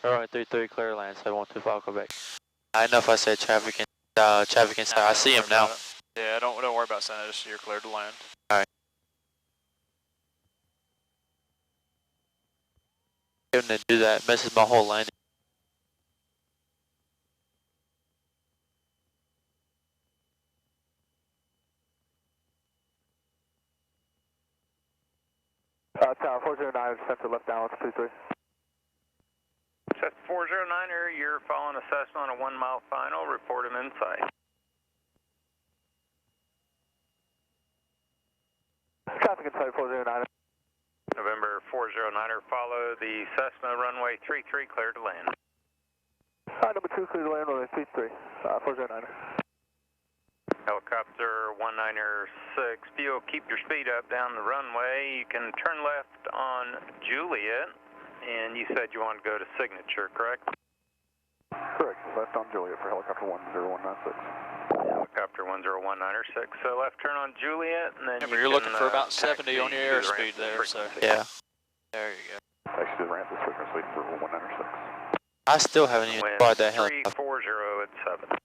Runway 33 clear land 7125 Quebec. I know if I said traffic inside. I see him now. Yeah, don't worry about saying it. Just you're cleared to land. Having to do that messes my whole landing. Tower 409, descent to left downwind for 23. Set 409er, you're following assessment on a 1 mile final, report him in sight. Traffic inside 409. November 409er, follow the Cessna runway 33, clear to land. Number 2, clear to land, runway 33, 409. Helicopter 196, if you'll keep your speed up down the runway, you can turn left on Juliet, and you said you want to go to Signature, correct? Correct, left on Juliet for helicopter 10196. Helicopter 10196, so left turn on Juliet, and then Remember, you you're can, looking for about 70 taxi on your to the airspeed ramp there, so frequency. Yeah. there you go. Taxi to the ramp is frequency for 196. I still haven't even Wind tried that helicopter. 340 at 7.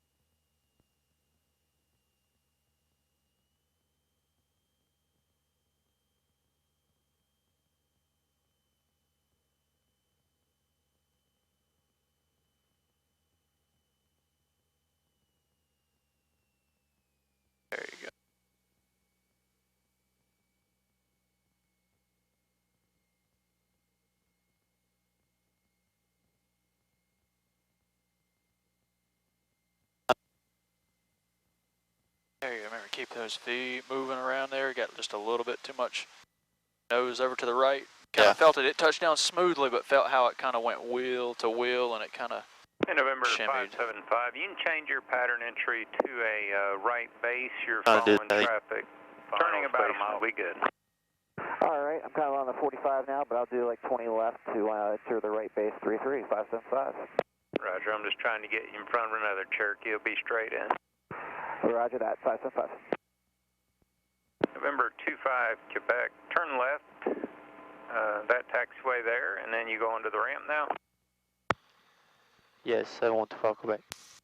There you go. There you go. Remember, keep those feet moving around there. You got just a little bit too much nose over to the right. Kind of felt it. It touched down smoothly, but felt how it kind of went wheel to wheel, and it kind of In November shimmied. 575, you can change your pattern entry to a right base. You're I'll do following that. traffic. Turning about a mile will be good. All right, I'm kind of on the 45 now, but I'll do like 20 left to enter the right base 33, 575. Roger, I'm just trying to get you in front of another Cherokee. It'll be straight in. Roger that, 575. November 25, Quebec. Turn left, that taxiway there, and then you go onto the ramp now. Yes, 712 Quebec.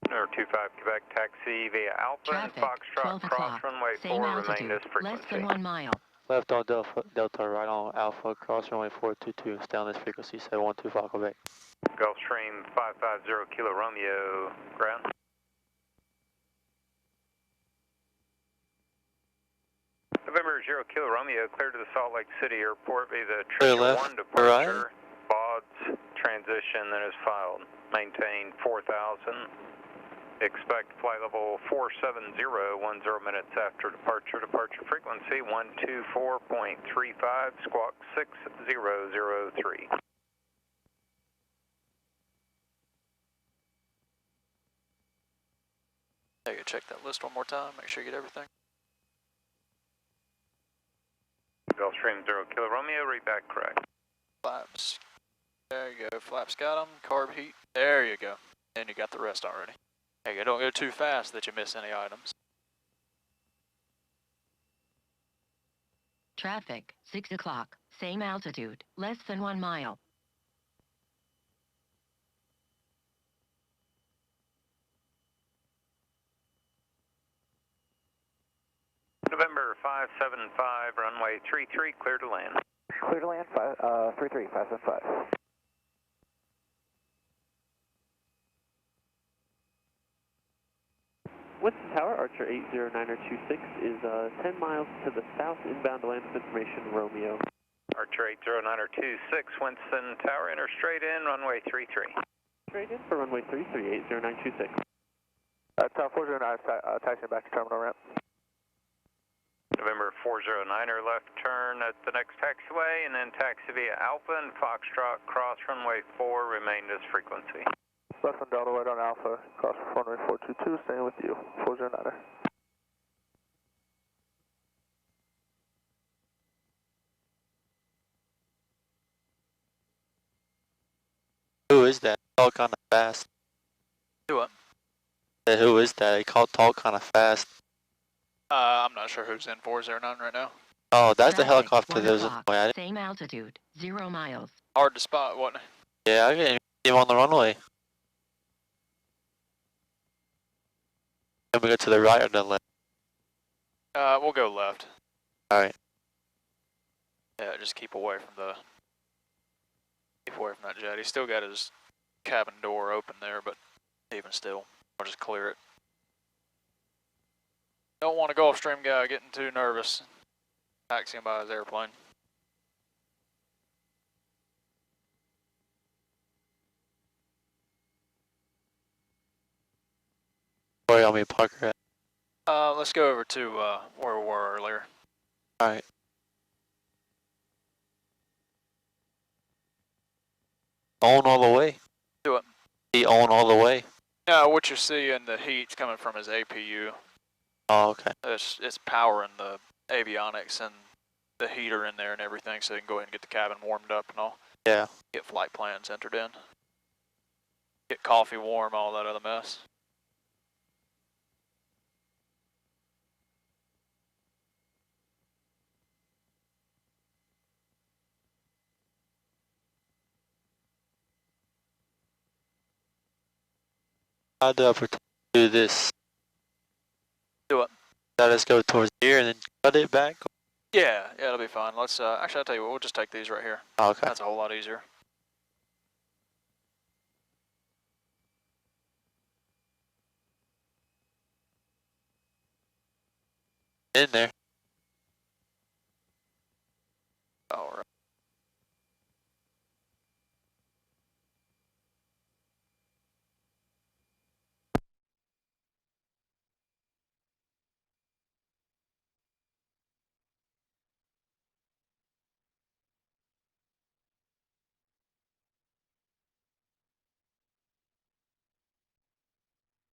Number 25, Quebec, taxi via Alpha and Traffic, Foxtrot, 12 cross o'clock. runway Same 4, remain altitude, this frequency. less than 1 mile. Left on Delta, right on Alpha, cross runway 422, stay on this frequency, 7125 Quebec. Gulfstream 550 Kilo Romeo, ground. November 0 Kilo Romeo, clear to the Salt Lake City Airport via the Clear Treasure left, 1 departure. BODS transition that is filed. Maintain 4,000. Expect flight level 470, 10 minutes after departure. Departure frequency 124.35, squawk 6003. There you go, check that list one more time, make sure you get everything. Gulfstream 0 Kilo Romeo, read back correct. Flaps. There you go. Flaps got them. Carb heat. There you go. And you got the rest already. There you go. Don't go too fast that you miss any items. Traffic, 6 o'clock. Same altitude, less than 1 mile. November 575, runway 33, clear to land. Clear to land, 33, 575. Winston Tower, Archer 80926 is 10 miles to the south, inbound to land with information, Romeo. Archer 80926, Winston Tower, enter straight in, runway 33. Straight in for runway 33, 80926. Tower 409, taxiing back to terminal ramp. November 409er, left turn at the next taxiway, and then taxi via Alpha and Foxtrot, cross runway 4, remain this frequency. Left on Delta, right on Alpha, cross runway 422, staying with you, 409er. Who is that? Talk kind of fast. Do what? Who is that? They call talk kind of fast. I'm not sure who's in 409 right now. Oh, that's the Traffic, helicopter 1 that was in o'clock. the way. Same altitude, 0 miles. Hard to spot, wasn't it? Yeah, I didn't see him on the runway. Can we go to the right or the left? We'll go left. Alright. Yeah, just keep away from that jet. He's still got his cabin door open there, but even still, we'll just clear it. Don't want a Gulfstream guy getting too nervous taxiing by his airplane. Where y'all meet Parker at? Let's go over to where we were earlier. Alright. On all the way? Do it. He on all the way? Now, what you see in the heat's coming from his APU. Oh, okay. It's powering the avionics and the heater in there and everything, so they can go ahead and get the cabin warmed up and all. Yeah. Get flight plans entered in. Get coffee warm, all that other mess. How do I pretend to do this? Do it. Let us go towards here and then cut it back? Yeah, it'll be fine. Let's, actually, I'll tell you what, we'll just take these right here. Oh, okay. That's a whole lot easier. In there.